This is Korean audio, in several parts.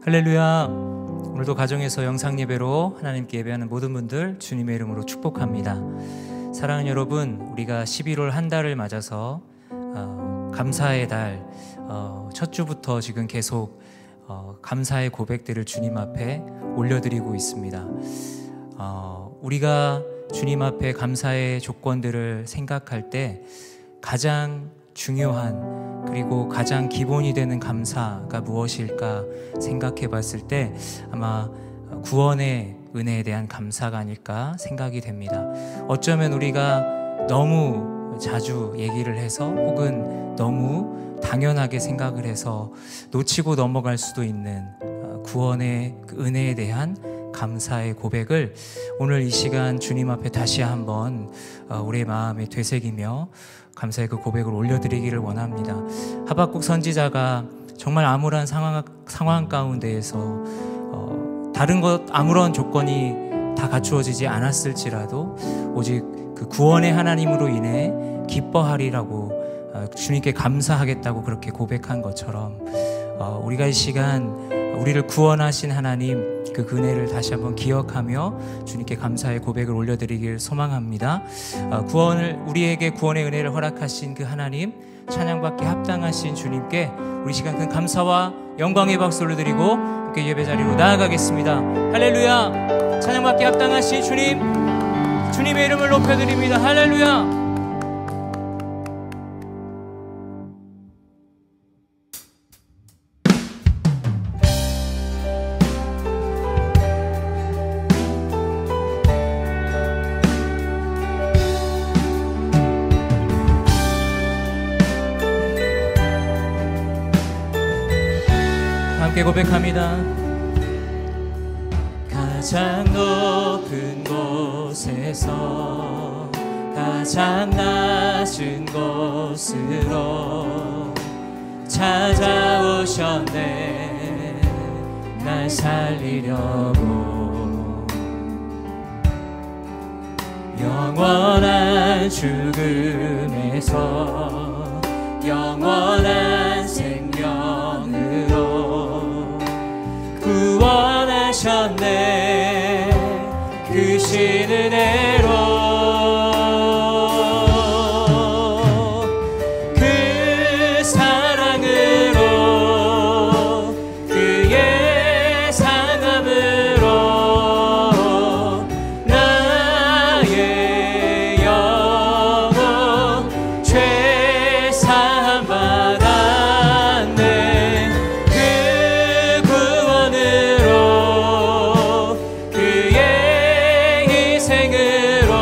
할렐루야. 오늘도 가정에서 영상예배로 하나님께 예배하는 모든 분들 주님의 이름으로 축복합니다. 사랑하는 여러분, 우리가 11월 한 달을 맞아서 감사의 달 첫 주부터 지금 계속 감사의 고백들을 주님 앞에 올려드리고 있습니다. 우리가 주님 앞에 감사의 조건들을 생각할 때 가장 중요한 그리고 가장 기본이 되는 감사가 무엇일까 생각해 봤을 때 아마 구원의 은혜에 대한 감사가 아닐까 생각이 됩니다. 어쩌면 우리가 너무 자주 얘기를 해서 혹은 너무 당연하게 생각을 해서 놓치고 넘어갈 수도 있는 구원의 그 은혜에 대한 감사의 고백을 오늘 이 시간 주님 앞에 다시 한번 우리의 마음에 되새기며 감사의 그 고백을 올려드리기를 원합니다. 하박국 선지자가 정말 암울한 상황 가운데에서 다른 것 아무런 조건이 다 갖추어지지 않았을지라도 오직 그 구원의 하나님으로 인해 기뻐하리라고 주님께 감사하겠다고 그렇게 고백한 것처럼 우리가 이 시간 우리를 구원하신 하나님 그 은혜를 다시 한번 기억하며 주님께 감사의 고백을 올려드리길 소망합니다. 우리에게 구원의 은혜를 허락하신 그 하나님, 찬양받기 합당하신 주님께 우리 시간 큰 감사와 영광의 박수를 드리고 함께 예배 자리로 나아가겠습니다. 할렐루야. 찬양받기 합당하신 주님, 주님의 이름을 높여드립니다. 할렐루야. 함께 고백합니다. 가장 높은 곳에서 가장 낮은 곳으로 찾아오셨네. 날 살리려고 영원한 죽음에서 영원한 생명으로 구원하셨네. 그 신 은혜로 그 사랑으로 그의 상함으로 나의 영혼 죄 사함 받았네. 그 구원으로 그의 희생으로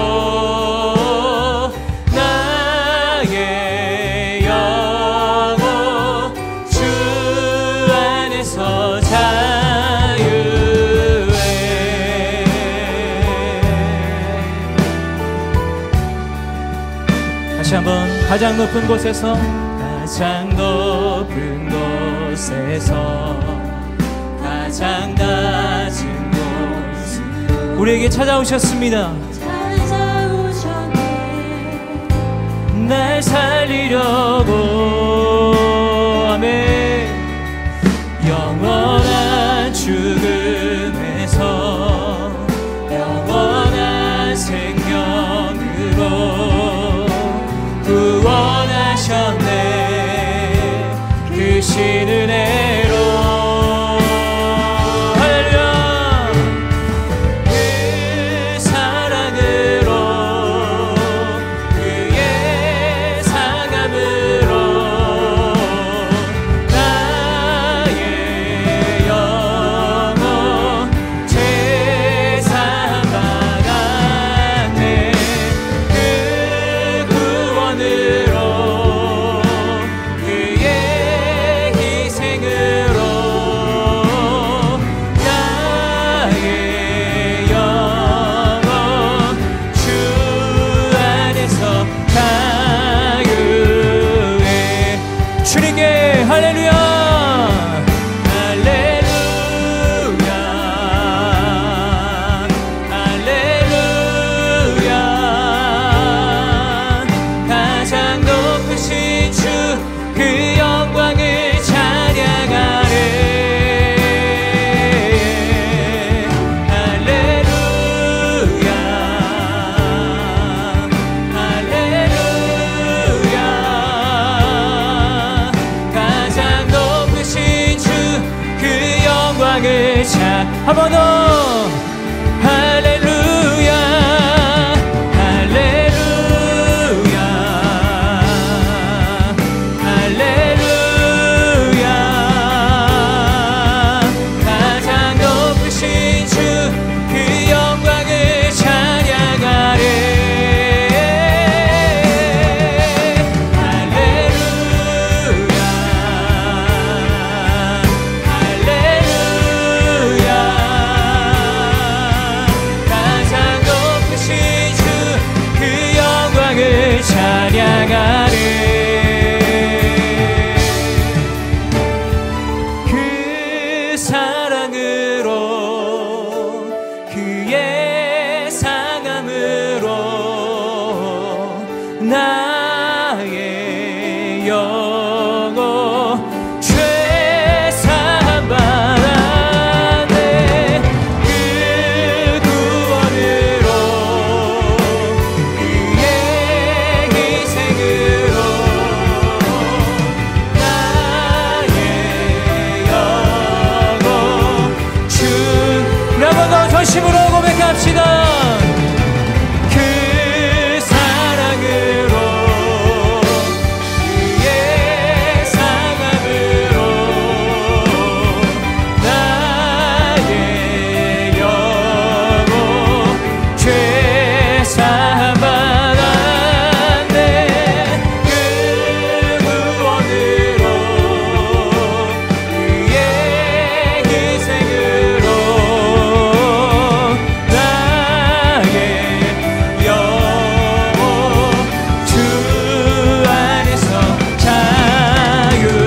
나의 영혼 주 안에서 자유해. 다시 한번 가장 높은 곳에서 가장 높은 곳에서 가장 낮은 곳 우리에게 찾아오셨습니다. 날 살리려고. 아멘. 영원한 죽음에서 영원한 생명으로 구원하셨네. 그 신 은혜로 그 영광을 찬양하네. 한 번 더. 할렐루야 할렐루야 할렐루야 가장 높으신 주 그 영광을 찬양하리. 그 사랑으로 그의 사감으로 나의 영혼 죄사함 받았네. 그 구원으로 그의 희생으로 나의 영혼 주. 우리 한 번 더 전심으로 고백합시다. 그 사랑으로 그의 사랑으로 나의 영혼 죄사함 받았네. 그 구원으로 그의 희생으로 나의 영혼 주 안에서 자유해.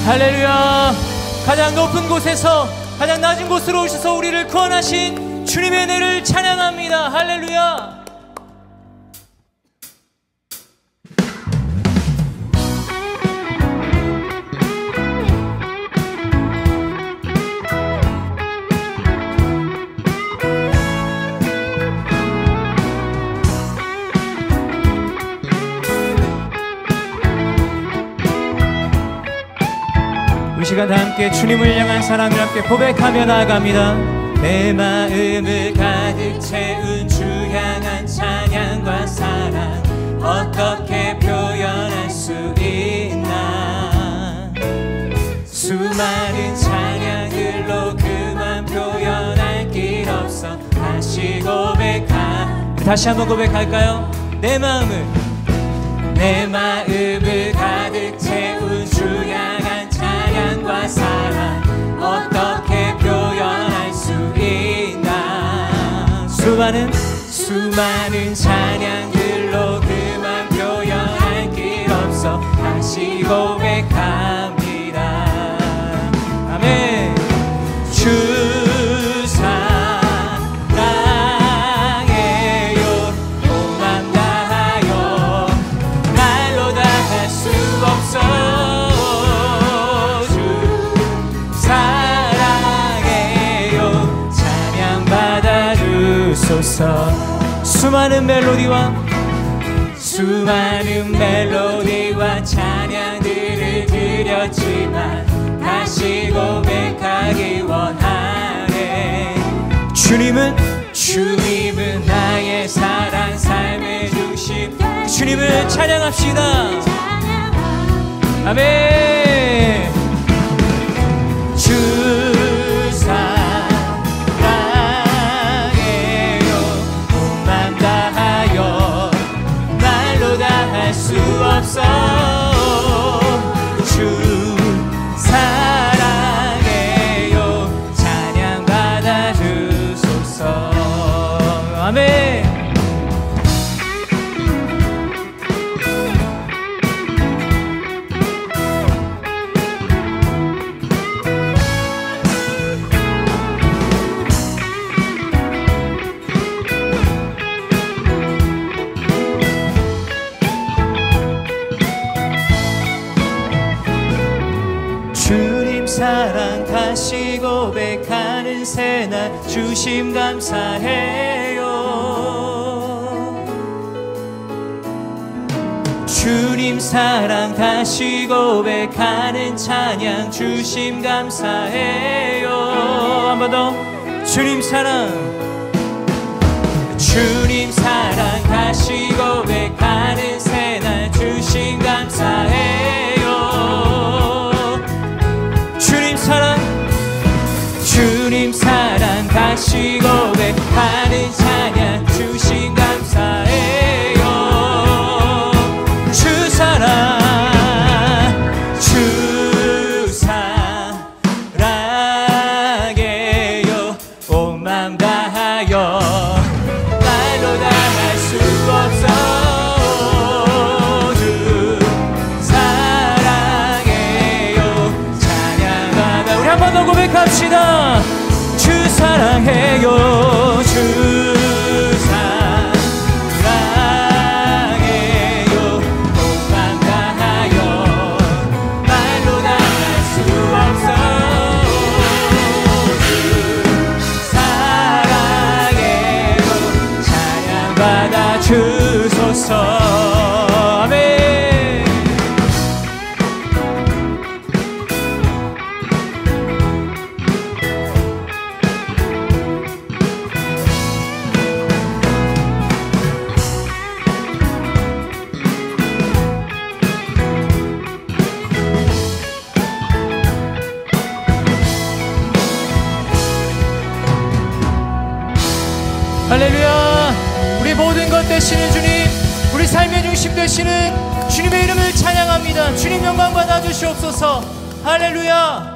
할렐루야. 가장 높은 곳에서 가장 낮은 곳으로 오셔서 우리를 구원하신 주님의 은혜를 찬양합니다. 할렐루야. 이 시간 다 함께 주님을 향한 사랑을 함께 고백하며 나아갑니다. 내 마음을 가득 채운 주 향한 찬양과 사랑 어떻게 표현할 수 있나. 수많은 찬양들로 그만 표현할 길 없어 다시 다시 한번 고백할까요? 내 마음을 가득 채운 주 향한 찬양과 사랑 어떻게 표현할 수 있나. 수많은 찬양들로 그만 표현할 길 없어 다시 고백합니다. 아멘. 주 사랑해요 온 맘 다하여 말로 다 할 수 없어. 주 사랑해요 찬양 받아주소서. 수많은 멜로디와 찬양들을 드렸지만 다시 고백하기 원하네. 주님은 나의 사랑 삶의 중심. 주님을 찬양합시다. 아멘. 주 사랑해요 온 맘 다하여 말로 다 할 수 없어. 주 사랑해요 찬양 받아주소서. 아멘. 가는 새날 주심 감사해요. 주님 사랑 다시 고백하는 찬양 주심 감사해요. 한 번 더. 주님 사랑 다시 고백하는 새날 주심 감사해요. 주님 사랑 다시 고백하는 찬양 주심 감사해요. 주 사랑해요. 온 맘 다하여 말로 다 할 수 없어. 주 사랑해요. 찬양하다 우리 한 번 더 고백합시다. 주 사랑해요. 주 사랑해요. 온 맘 다하여 말로 다 할 수 없어. 주 사랑해요. 찬양받아 주소서. 아멘. 할렐루야. 우리 모든 것 되시는 주님, 우리 삶의 중심 되시는 주님의 이름을 찬양합니다. 주님 영광 받아 주시옵소서. 할렐루야.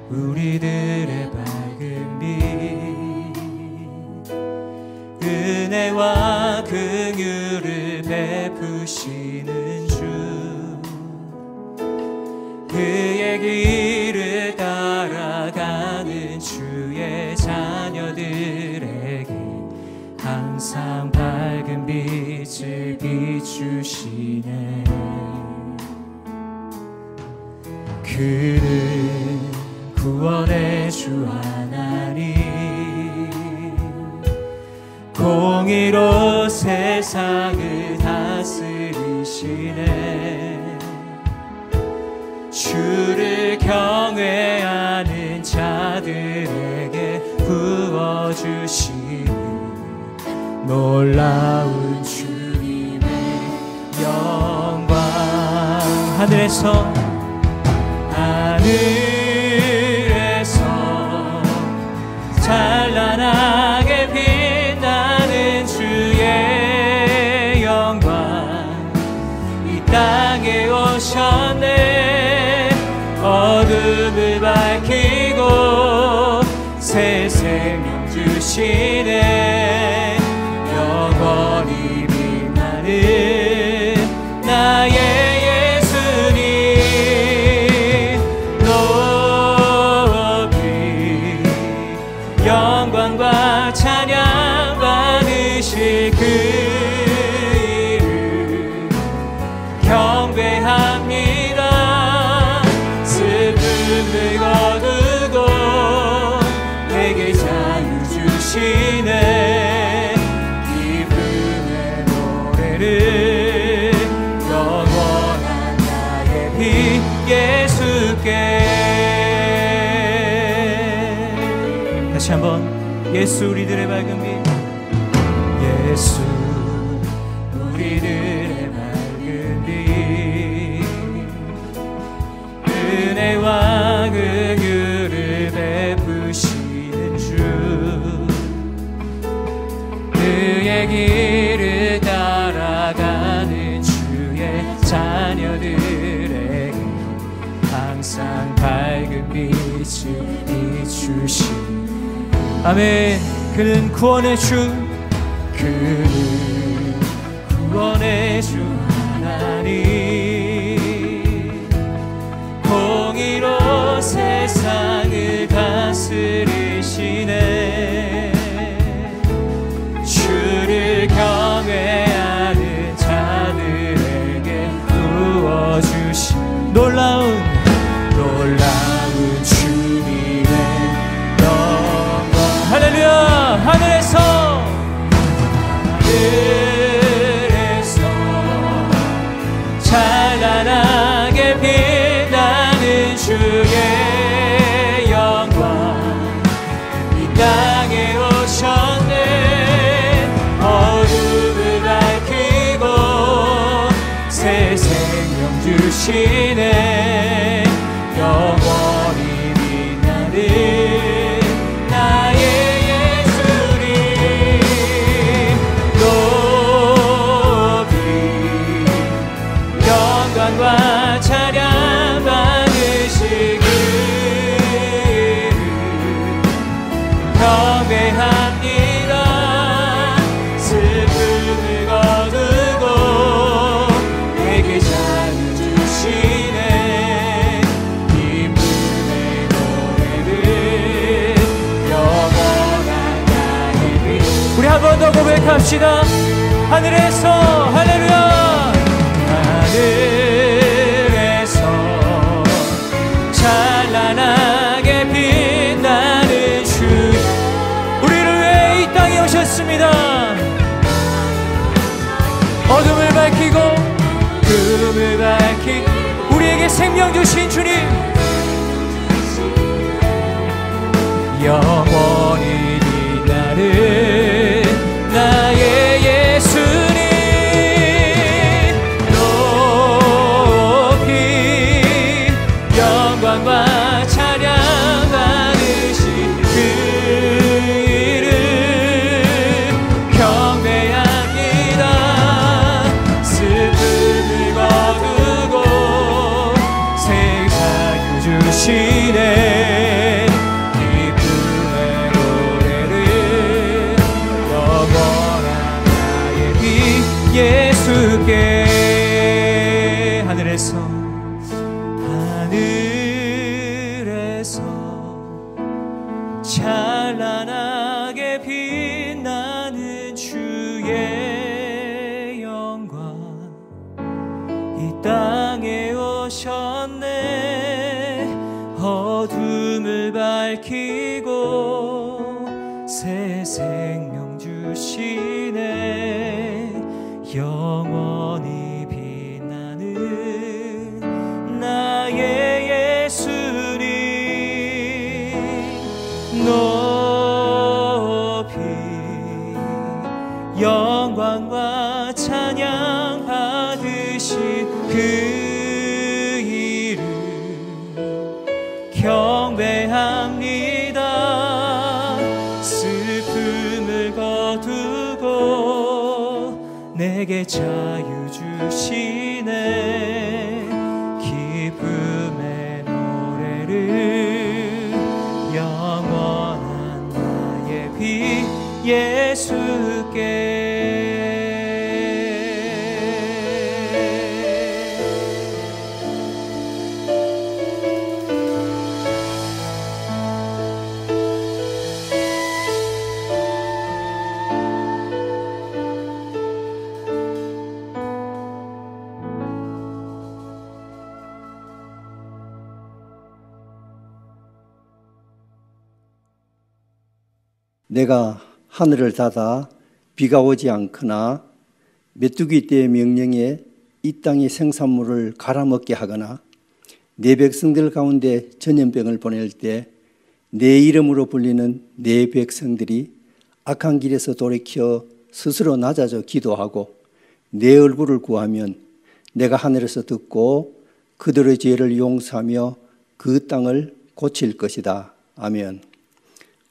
우리들의 밝은 빛 은혜와 긍휼을 베푸시는 주 그의 길을 따라가는 주의 자녀들에게 항상 밝은 빛을 비추시네. 그는 구원의 주 하나님 공의로 세상을 다스리시네. 주를 경외하는 자들에게 부어주시는 놀라운 주님의 영광. 하늘에서 찬란하게 빛나는 주의 영광 이 땅에 오셨네. 어둠을 밝히고 새 생명 주시네. 영원히 빛나는 나의 영광과 찬양 받으실 그 이름 경배합니다. 슬픔을 거두고 내게 자유 주시네. 기쁨의 노래를 영원한 나의 빛 예수께. 다시 한번 예수 우리들의 밝은 빛. 예수 우리들의 밝은 빛 은혜와 긍휼을 베푸시네. 빛을 비추신 아멘. 그는 구원의 주, 그는 구원의 주 하나님, 공의로 세상을 다스리시네. 주를 경외하는 자들에게 부어주신 놀라운 주님의 영광. 할렐루야. 하늘에서 찬란하게 빛나는 주의 영광 이 땅에 오셨네. 어둠을 밝히고 새 생명 주시네. 영원히 빛나는 나의 예수님 높이 영광과 찬양 받으시기를 경배합니다. 슬픔을 거두고 내게 자유 주시네. 기쁨의 노래를 영원한 나의 빛. 우리 한 번 더 고백합시다. 하늘에서 할렐루야. 하늘에서 찬란하게 빛나는 주, 우리를 위해 이 땅에 오셨습니다. 어둠을 밝히고 금을 밝히고 우리에게 생명 주신 주님, 영원히 빛나는 나의 예수님 높이 영광과 찬양 받으신 그 이름 경배합니다. 슬픔을 거두고 새 자유 주시네. 기쁨의 노래를 영원한 나의 빛 예수께. 하늘에서 찬란하게 빛나는 주의 영광 이 땅에 오셨네. 어둠을 밝히고 새 생명 주시네. 영원히 빛나는 나의 예수님 높이 영광과 찬양 받으신 그 이름 경배합니다. 슬픔을 거두고 내게 자유 주시네. 기쁨의 노래를 영원한 나의 빛 예수께. 내가 하늘을 닫아 비가 오지 않거나 메뚜기 떼의 명령에 이 땅의 생산물을 갈아먹게 하거나 내 백성들 가운데 전염병을 보낼 때 내 이름으로 불리는 내 백성들이 악한 길에서 돌이켜 스스로 낮아져 기도하고 내 얼굴을 구하면 내가 하늘에서 듣고 그들의 죄를 용서하며 그 땅을 고칠 것이다. 아멘.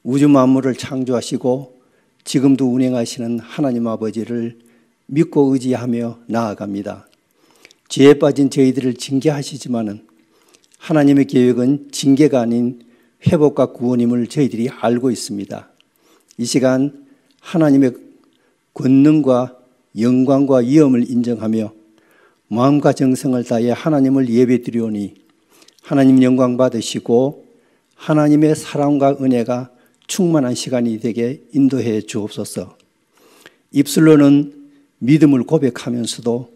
우주 만물을 창조하시고 지금도 운행하시는 하나님 아버지를 믿고 의지하며 나아갑니다. 죄에 빠진 저희들을 징계하시지만은 하나님의 계획은 징계가 아닌 회복과 구원임을 저희들이 알고 있습니다. 이 시간 하나님의 권능과 영광과 위엄을 인정하며 마음과 정성을 다해 하나님을 예배드리오니 하나님 영광 받으시고 하나님의 사랑과 은혜가 충만한 시간이 되게 인도해 주옵소서. 입술로는 믿음을 고백하면서도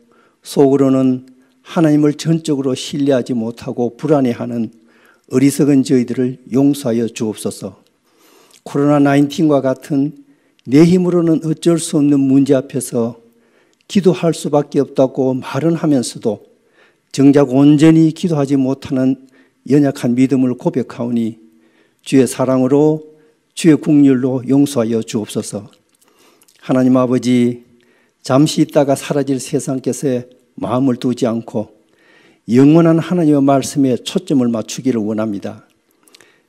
속으로는 하나님을 전적으로 신뢰하지 못하고 불안해하는 어리석은 저희들을 용서하여 주옵소서. 코로나19과 같은 내 힘으로는 어쩔 수 없는 문제 앞에서 기도할 수밖에 없다고 말은 하면서도 정작 온전히 기도하지 못하는 연약한 믿음을 고백하오니 주의 사랑으로 주의 긍휼로 용서하여 주옵소서. 하나님 아버지, 잠시 있다가 사라질 세상께서 마음을 두지 않고 영원한 하나님의 말씀에 초점을 맞추기를 원합니다.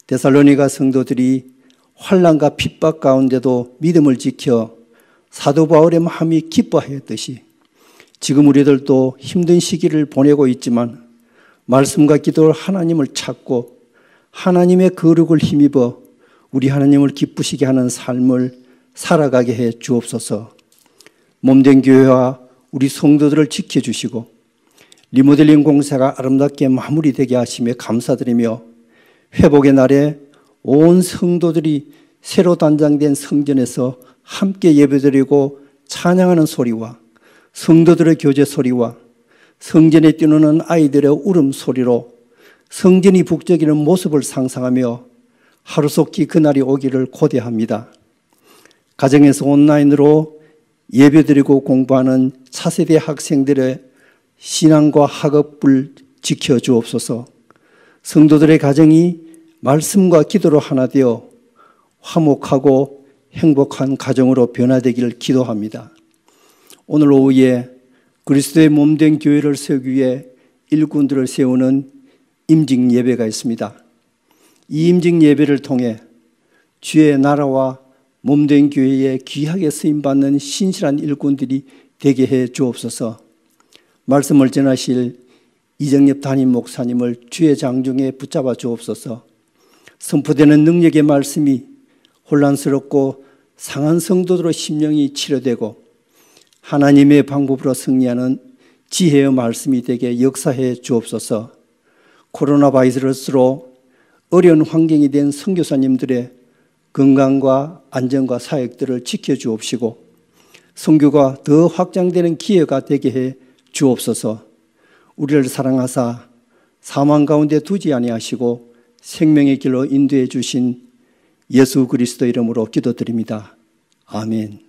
데살로니가 성도들이 환난과 핍박 가운데도 믿음을 지켜 사도 바울의 마음이 기뻐하였듯이 지금 우리들도 힘든 시기를 보내고 있지만 말씀과 기도로 하나님을 찾고 하나님의 거룩을 힘입어 우리 하나님을 기쁘시게 하는 삶을 살아가게 해 주옵소서. 몸된 교회와 우리 성도들을 지켜주시고 리모델링 공사가 아름답게 마무리되게 하시며 감사드리며 회복의 날에 온 성도들이 새로 단장된 성전에서 함께 예배드리고 찬양하는 소리와 성도들의 교제 소리와 성전에 뛰노는 아이들의 울음소리로 성전이 북적이는 모습을 상상하며 하루속히 그날이 오기를 고대합니다. 가정에서 온라인으로 예배드리고 공부하는 차세대 학생들의 신앙과 학업을 지켜주옵소서. 성도들의 가정이 말씀과 기도로 하나 되어 화목하고 행복한 가정으로 변화되기를 기도합니다. 오늘 오후에 그리스도의 몸된 교회를 세우기 위해 일꾼들을 세우는 임직 예배가 있습니다. 이 임직 예배를 통해 주의 나라와 몸된 교회에 귀하게 쓰임받는 신실한 일꾼들이 되게 해 주옵소서. 말씀을 전하실 이정엽 담임 목사님을 주의 장중에 붙잡아 주옵소서. 선포되는 능력의 말씀이 혼란스럽고 상한 성도들의 심령이 치료되고 하나님의 방법으로 승리하는 지혜의 말씀이 되게 역사해 주옵소서. 코로나 바이러스로 어려운 환경이 된 선교사님들의 건강과 안전과 사역들을 지켜주옵시고 선교가 더 확장되는 기회가 되게 해 주옵소서. 우리를 사랑하사 사망 가운데 두지 아니하시고 생명의 길로 인도해 주신 예수 그리스도 이름으로 기도드립니다. 아멘.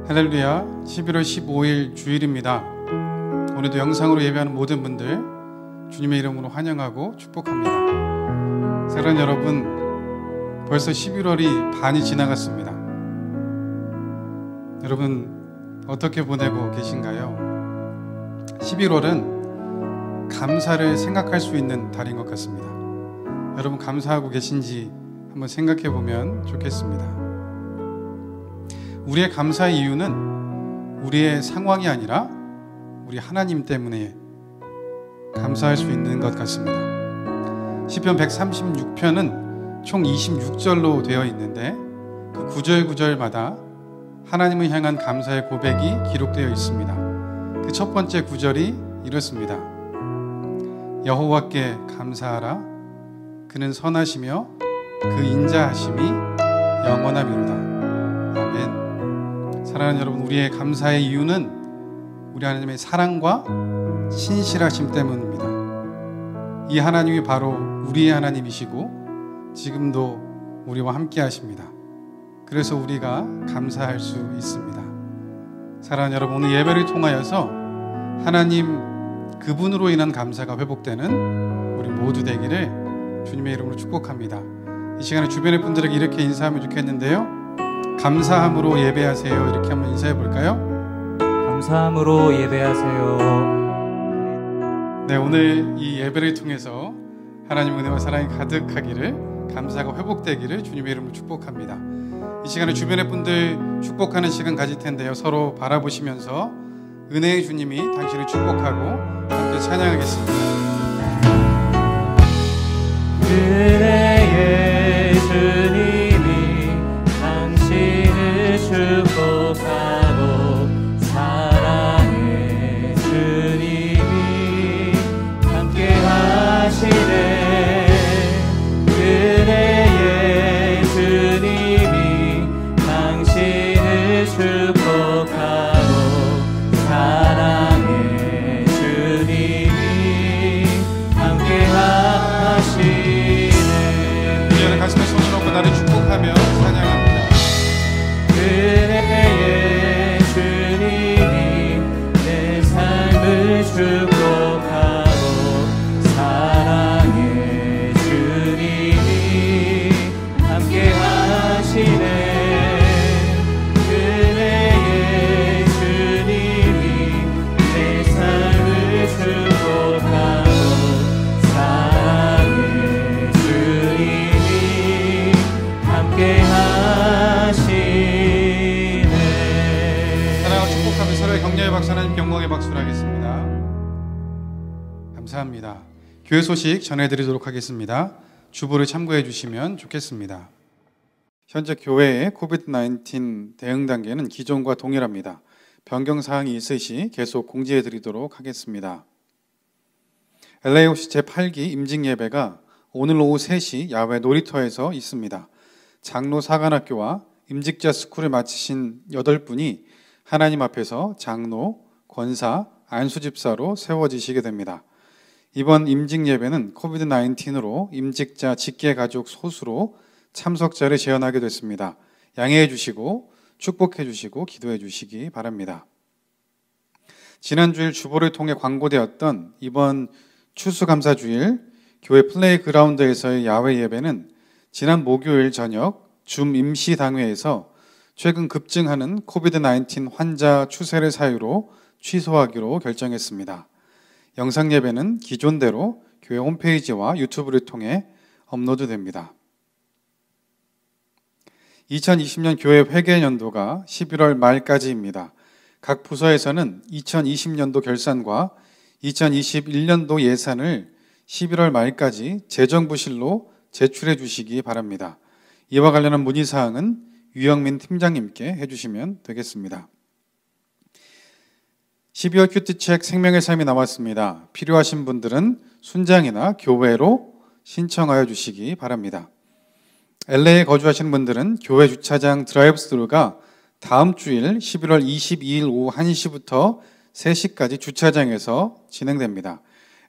할렐루야, 11월 15일 주일입니다. 오늘도 영상으로 예배하는 모든 분들 주님의 이름으로 환영하고 축복합니다. 사랑하는 여러분, 벌써 11월이 반이 지나갔습니다. 여러분 어떻게 보내고 계신가요? 11월은 감사를 생각할 수 있는 달인 것 같습니다. 여러분 감사하고 계신지 한번 생각해 보면 좋겠습니다. 우리의 감사의 이유는 우리의 상황이 아니라 우리 하나님 때문에 감사할 수 있는 것 같습니다. 시편 136편은 총 26절로 되어 있는데 그 구절구절마다 하나님을 향한 감사의 고백이 기록되어 있습니다. 그 첫 번째 구절이 이렇습니다. 여호와께 감사하라. 그는 선하시며 그 인자하심이 영원하미로다. 아멘. 사랑하는 여러분, 우리의 감사의 이유는 우리 하나님의 사랑과 신실하심 때문입니다. 이 하나님이 바로 우리의 하나님이시고 지금도 우리와 함께 하십니다. 그래서 우리가 감사할 수 있습니다. 사랑하는 여러분, 오늘 예배를 통하여서 하나님 그분으로 인한 감사가 회복되는 우리 모두 되기를 주님의 이름으로 축복합니다. 이 시간에 주변의 분들에게 이렇게 인사하면 좋겠는데요, 감사함으로 예배하세요. 이렇게 한번 인사해 볼까요? 감사함으로 예배하세요. 네, 오늘 이 예배를 통해서 하나님 은혜와 사랑이 가득하기를, 감사가 회복되기를 주님의 이름으로 축복합니다. 이 시간에 주변의 분들 축복하는 시간 가질 텐데요, 서로 바라보시면서 은혜의 주님이 당신을 축복하고 함께 찬양하겠습니다. 은혜의 주님이 당신을 축복하고 사랑의 주님이 함께 하시네. 은혜의 주님이 당신을 축복하고 사랑의 주님이 함께 하시네. 이제는 가슴에 손을 얹고 나를 축복하며 찬양합니다. 은혜의 주님이 내 삶을 축복하고 사랑의 주님이 함께 하시네. 은혜의 주님이 내 삶을 축복하고 사랑의 주님이 함께 하시네. 사랑하고 축복하며 서로의 격려의 박수, 하나님 영광의 박수를 하겠습니다. 감사합니다. 교회 소식 전해드리도록 하겠습니다. 주보를 참고해 주시면 좋겠습니다. 현재 교회의 코비드-19 대응 단계는 기존과 동일합니다. 변경사항이 있을 시 계속 공지해 드리도록 하겠습니다. LAOC 제8기 임직예배가 오늘 오후 3시 야외 놀이터에서 있습니다. 장로 사관학교와 임직자 스쿨을 마치신 8분이 하나님 앞에서 장로, 권사, 안수집사로 세워지시게 됩니다. 이번 임직예배는 코비드-19으로 임직자 직계가족 소수로 참석자를 제한하게 됐습니다. 양해해 주시고 축복해 주시고 기도해 주시기 바랍니다. 지난 주일 주보를 통해 광고되었던 이번 추수감사주일 교회 플레이그라운드에서의 야외 예배는 지난 목요일 저녁 줌 임시당회에서 최근 급증하는 코비드-19 환자 추세를 사유로 취소하기로 결정했습니다. 영상 예배는 기존대로 교회 홈페이지와 유튜브를 통해 업로드됩니다. 2020년 교회 회계연도가 11월 말까지입니다. 각 부서에서는 2020년도 결산과 2021년도 예산을 11월 말까지 재정부실로 제출해 주시기 바랍니다. 이와 관련한 문의사항은 유영민 팀장님께 해주시면 되겠습니다. 12월 큐티책 생명의 삶이 나왔습니다. 필요하신 분들은 순장이나 교회로 신청하여 주시기 바랍니다. LA에 거주하시는 분들은 교회 주차장 드라이브스루가 다음 주일 11월 22일 오후 1시부터 3시까지 주차장에서 진행됩니다.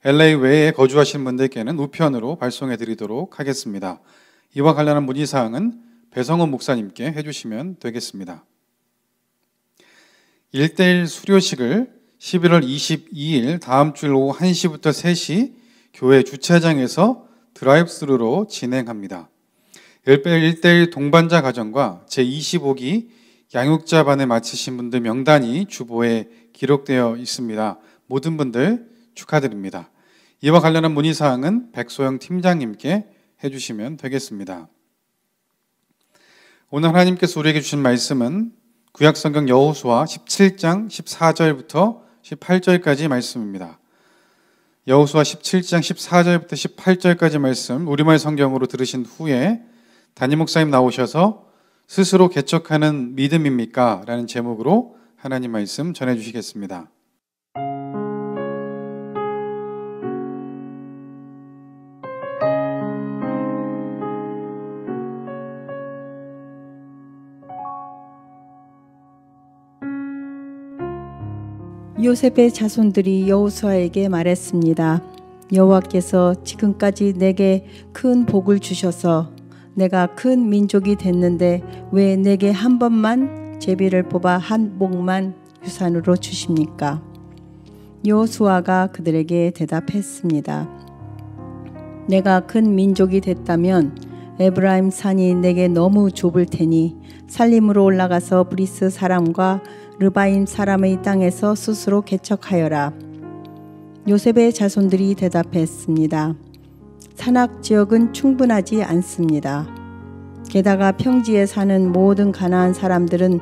LA 외에 거주하시는 분들께는 우편으로 발송해 드리도록 하겠습니다. 이와 관련한 문의사항은 배성원 목사님께 해주시면 되겠습니다. 1:1 수료식을 11월 22일 다음 주일 오후 1시부터 3시 교회 주차장에서 드라이브스루로 진행합니다. 1:1 동반자 가정과 제25기 양육자반을 마치신 분들 명단이 주보에 기록되어 있습니다. 모든 분들 축하드립니다. 이와 관련한 문의사항은 백소영 팀장님께 해주시면 되겠습니다. 오늘 하나님께서 우리에게 주신 말씀은 구약성경 여호수아 17장 14절부터 18절까지 말씀입니다. 여호수아 17장 14절부터 18절까지 말씀 우리말 성경으로 들으신 후에 담임 목사님 나오셔서 스스로 개척하는 믿음입니까? 라는 제목으로 하나님 말씀 전해주시겠습니다. 요셉의 자손들이 여호수아에게 말했습니다. 여호와께서 지금까지 내게 큰 복을 주셔서 내가 큰 민족이 됐는데 왜 내게 한 번만 제비를 뽑아 한 목만 유산으로 주십니까? 여호수아가 그들에게 대답했습니다. 내가 큰 민족이 됐다면 에브라임 산이 내게 너무 좁을 테니 살림으로 올라가서 브리스 사람과 르바임 사람의 땅에서 스스로 개척하여라. 요셉의 자손들이 대답했습니다. 산악 지역은 충분하지 않습니다. 게다가 평지에 사는 모든 가나안 사람들은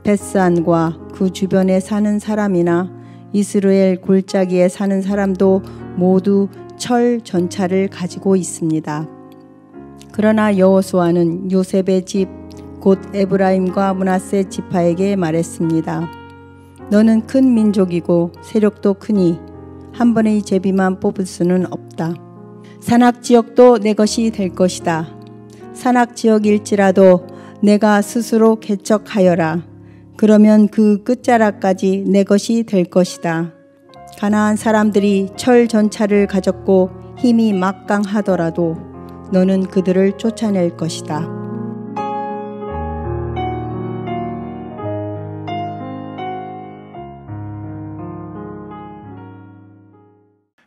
베스안과 그 주변에 사는 사람이나 이스라엘 골짜기에 사는 사람도 모두 철 전차를 가지고 있습니다. 그러나 여호수아는 요셉의 집 곧 에브라임과 므낫세 지파에게 말했습니다. 너는 큰 민족이고 세력도 크니 한 번의 제비만 뽑을 수는 없다. 산악 지역도 내 것이 될 것이다. 산악 지역일지라도 내가 스스로 개척하여라. 그러면 그 끝자락까지 내 것이 될 것이다. 가나안 사람들이 철 전차를 가졌고 힘이 막강하더라도 너는 그들을 쫓아낼 것이다.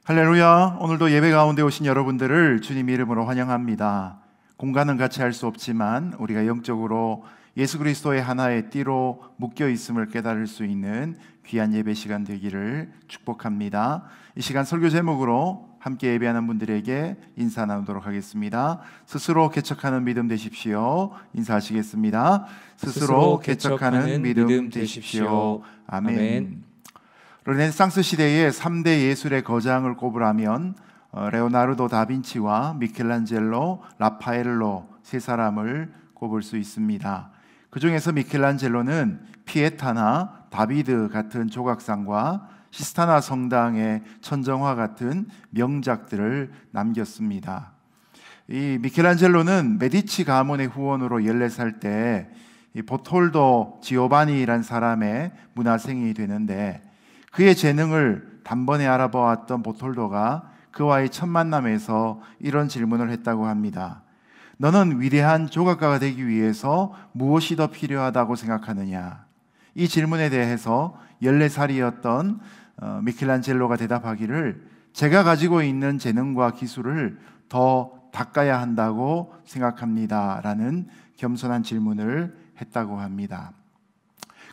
할렐루야. 오늘도 예배 가운데 오신 여러분들을 주님 이름으로 환영합니다. 공간은 같이 할 수 없지만 우리가 영적으로 예수 그리스도의 하나의 띠로 묶여 있음을 깨달을 수 있는 귀한 예배 시간 되기를 축복합니다. 이 시간 설교 제목으로 함께 예배하는 분들에게 인사 나누도록 하겠습니다. 스스로 개척하는 믿음 되십시오. 인사하시겠습니다. 스스로 개척하는 믿음 되십시오. 아멘. 르네상스 시대의 3대 예술의 거장을 꼽으라면 레오나르도 다빈치와 미켈란젤로, 라파엘로 세 사람을 꼽을 수 있습니다. 그 중에서 미켈란젤로는 피에타나 다비드 같은 조각상과 시스타나 성당의 천정화 같은 명작들을 남겼습니다. 이 미켈란젤로는 메디치 가문의 후원으로 14살 때 이 보톨도 지오바니라는 사람의 문화생이 되는데 그의 재능을 단번에 알아보았던 보톨도가 그와의 첫 만남에서 이런 질문을 했다고 합니다. 너는 위대한 조각가가 되기 위해서 무엇이 더 필요하다고 생각하느냐? 이 질문에 대해서 14살이었던 미켈란젤로가 대답하기를 제가 가지고 있는 재능과 기술을 더 닦아야 한다고 생각합니다 라는 겸손한 질문을 했다고 합니다.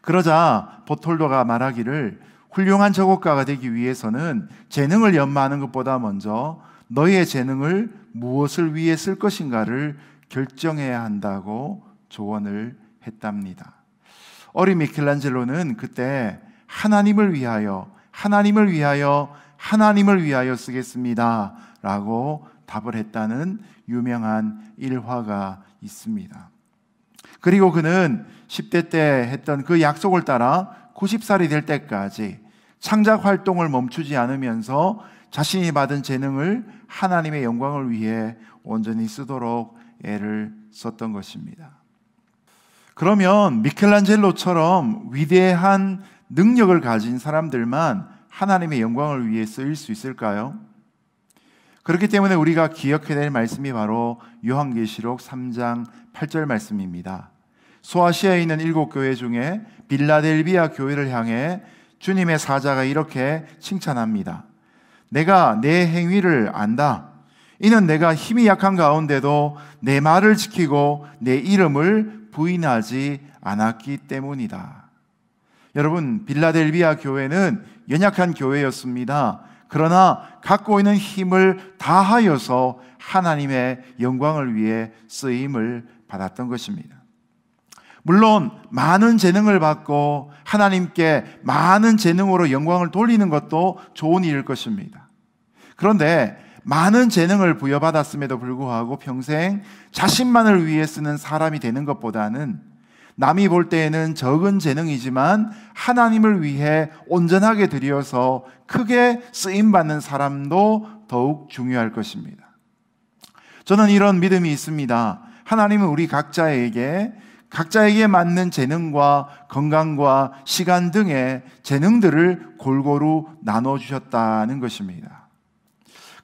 그러자 보톨도가 말하기를 훌륭한 저곡가가 되기 위해서는 재능을 연마하는 것보다 먼저 너의 재능을 무엇을 위해 쓸 것인가를 결정해야 한다고 조언을 했답니다. 어린 미켈란젤로는 그때 하나님을 위하여 쓰겠습니다 라고 답을 했다는 유명한 일화가 있습니다. 그리고 그는 10대 때 했던 그 약속을 따라 90살이 될 때까지 창작 활동을 멈추지 않으면서 자신이 받은 재능을 하나님의 영광을 위해 온전히 쓰도록 애를 썼던 것입니다. 그러면 미켈란젤로처럼 위대한 능력을 가진 사람들만 하나님의 영광을 위해 쓰일 수 있을까요? 그렇기 때문에 우리가 기억해야 될 말씀이 바로 요한계시록 3장 8절 말씀입니다. 소아시아에 있는 7교회 중에 빌라델비아 교회를 향해 주님의 사자가 이렇게 칭찬합니다. 내가 내 행위를 안다. 이는 내가 힘이 약한 가운데도 내 말을 지키고 내 이름을 부인하지 않았기 때문이다. 여러분, 빌라델비아 교회는 연약한 교회였습니다. 그러나 갖고 있는 힘을 다하여서 하나님의 영광을 위해 쓰임을 받았던 것입니다. 물론 많은 재능을 받고 하나님께 많은 재능으로 영광을 돌리는 것도 좋은 일일 것입니다. 그런데 많은 재능을 부여받았음에도 불구하고 평생 자신만을 위해 쓰는 사람이 되는 것보다는 남이 볼 때에는 적은 재능이지만 하나님을 위해 온전하게 드려서 크게 쓰임받는 사람도 더욱 중요할 것입니다. 저는 이런 믿음이 있습니다. 하나님은 우리 각자에게 맞는 재능과 건강과 시간 등의 재능들을 골고루 나눠주셨다는 것입니다.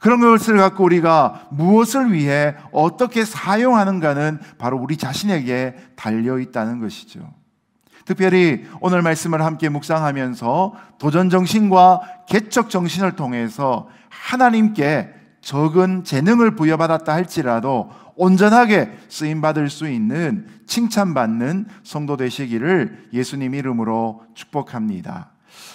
그런 것을 갖고 우리가 무엇을 위해 어떻게 사용하는가는 바로 우리 자신에게 달려있다는 것이죠. 특별히 오늘 말씀을 함께 묵상하면서 도전정신과 개척정신을 통해서 하나님께 적은 재능을 부여받았다 할지라도 온전하게 쓰임받을 수 있는 칭찬받는 성도 되시기를 예수님 이름으로 축복합니다.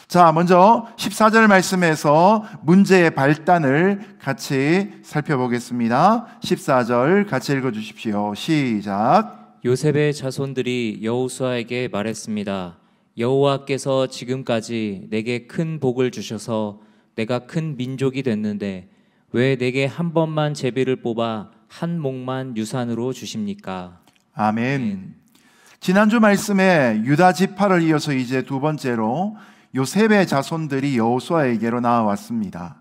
자, 먼저 14절 말씀에서 문제의 발단을 같이 살펴보겠습니다. 14절 같이 읽어주십시오. 시작. 요셉의 자손들이 여호수아에게 말했습니다. 여호와께서 지금까지 내게 큰 복을 주셔서 내가 큰 민족이 됐는데 왜 내게 한 번만 제비를 뽑아 한 목만 유산으로 주십니까? 아멘. 지난주 말씀에 유다 지파를 이어서 이제 두 번째로 요셉의 자손들이 여호수아에게로 나와왔습니다.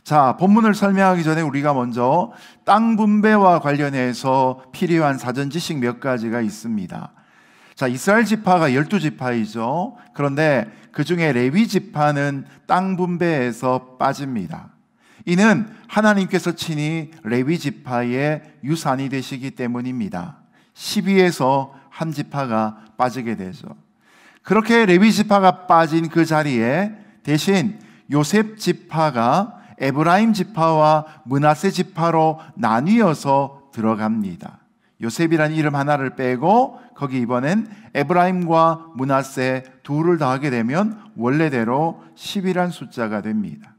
자, 본문을 설명하기 전에 우리가 먼저 땅 분배와 관련해서 필요한 사전 지식 몇 가지가 있습니다. 자, 이스라엘 지파가 12지파이죠. 그런데 그 중에 레위 지파는 땅 분배에서 빠집니다. 이는 하나님께서 친히 레위 지파의 유산이 되시기 때문입니다. 12에서 한 지파가 빠지게 되죠. 그렇게 레위 지파가 빠진 그 자리에 대신 요셉 지파가 에브라임 지파와 므낫세 지파로 나뉘어서 들어갑니다. 요셉이라는 이름 하나를 빼고 거기 이번엔 에브라임과 므낫세 둘을 더하게 되면 원래대로 10이란 숫자가 됩니다.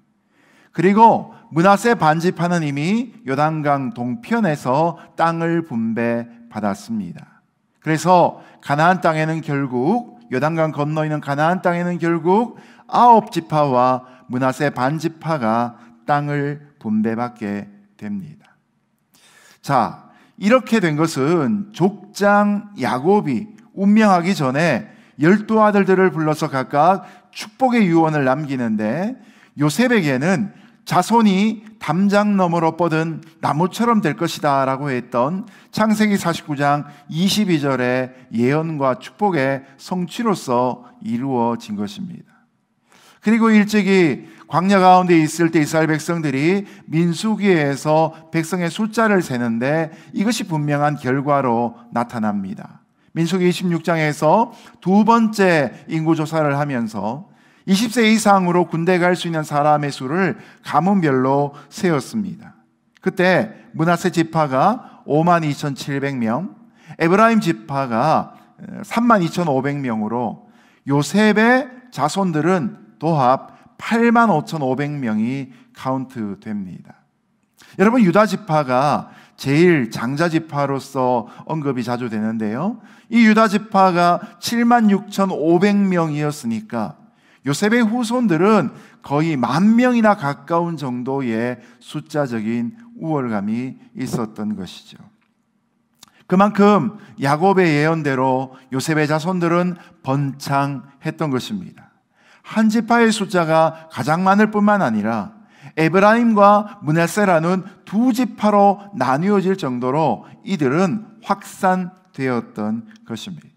그리고 므낫세 반지파는 이미 요단강 동편에서 땅을 분배받았습니다. 그래서 가나안 땅에는 결국 요단강 건너 있는 가나안 땅에는 결국 9지파와 므낫세 반지파가 땅을 분배받게 됩니다. 자, 이렇게 된 것은 족장 야곱이 운명하기 전에 12아들들을 불러서 각각 축복의 유언을 남기는데 요셉에게는 자손이 담장 너머로 뻗은 나무처럼 될 것이다 라고 했던 창세기 49장 22절의 예언과 축복의 성취로서 이루어진 것입니다. 그리고 일찍이 광야 가운데 있을 때 이스라엘 백성들이 민수기에서 백성의 숫자를 세는데 이것이 분명한 결과로 나타납니다. 민수기 26장에서 두 번째 인구조사를 하면서 20세 이상으로 군대 갈 수 있는 사람의 수를 가문별로 세웠습니다. 그때 므낫세 지파가 52,700명, 에브라임 지파가 32,500명으로 요셉의 자손들은 도합 85,500명이 카운트됩니다. 여러분, 유다 지파가 제일 장자 지파로서 언급이 자주 되는데요, 이 유다 지파가 76,500명이었으니까 요셉의 후손들은 거의 10,000명이나 가까운 정도의 숫자적인 우월감이 있었던 것이죠. 그만큼 야곱의 예언대로 요셉의 자손들은 번창했던 것입니다. 한 지파의 숫자가 가장 많을 뿐만 아니라 에브라임과 므낫세라는 두 지파로 나뉘어질 정도로 이들은 확산되었던 것입니다.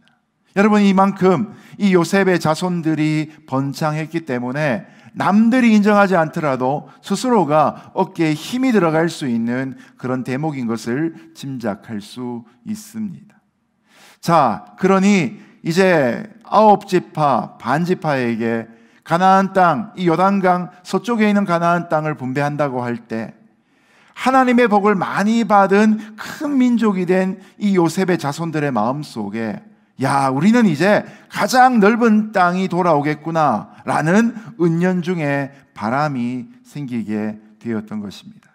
여러분, 이만큼 이 요셉의 자손들이 번창했기 때문에 남들이 인정하지 않더라도 스스로가 어깨에 힘이 들어갈 수 있는 그런 대목인 것을 짐작할 수 있습니다. 자, 그러니 이제 9지파, 반지파에게 가나안 땅, 이 요단강 서쪽에 있는 가나안 땅을 분배한다고 할 때 하나님의 복을 많이 받은 큰 민족이 된 이 요셉의 자손들의 마음속에, 야, 우리는 이제 가장 넓은 땅이 돌아오겠구나 라는 은연중에 바람이 생기게 되었던 것입니다.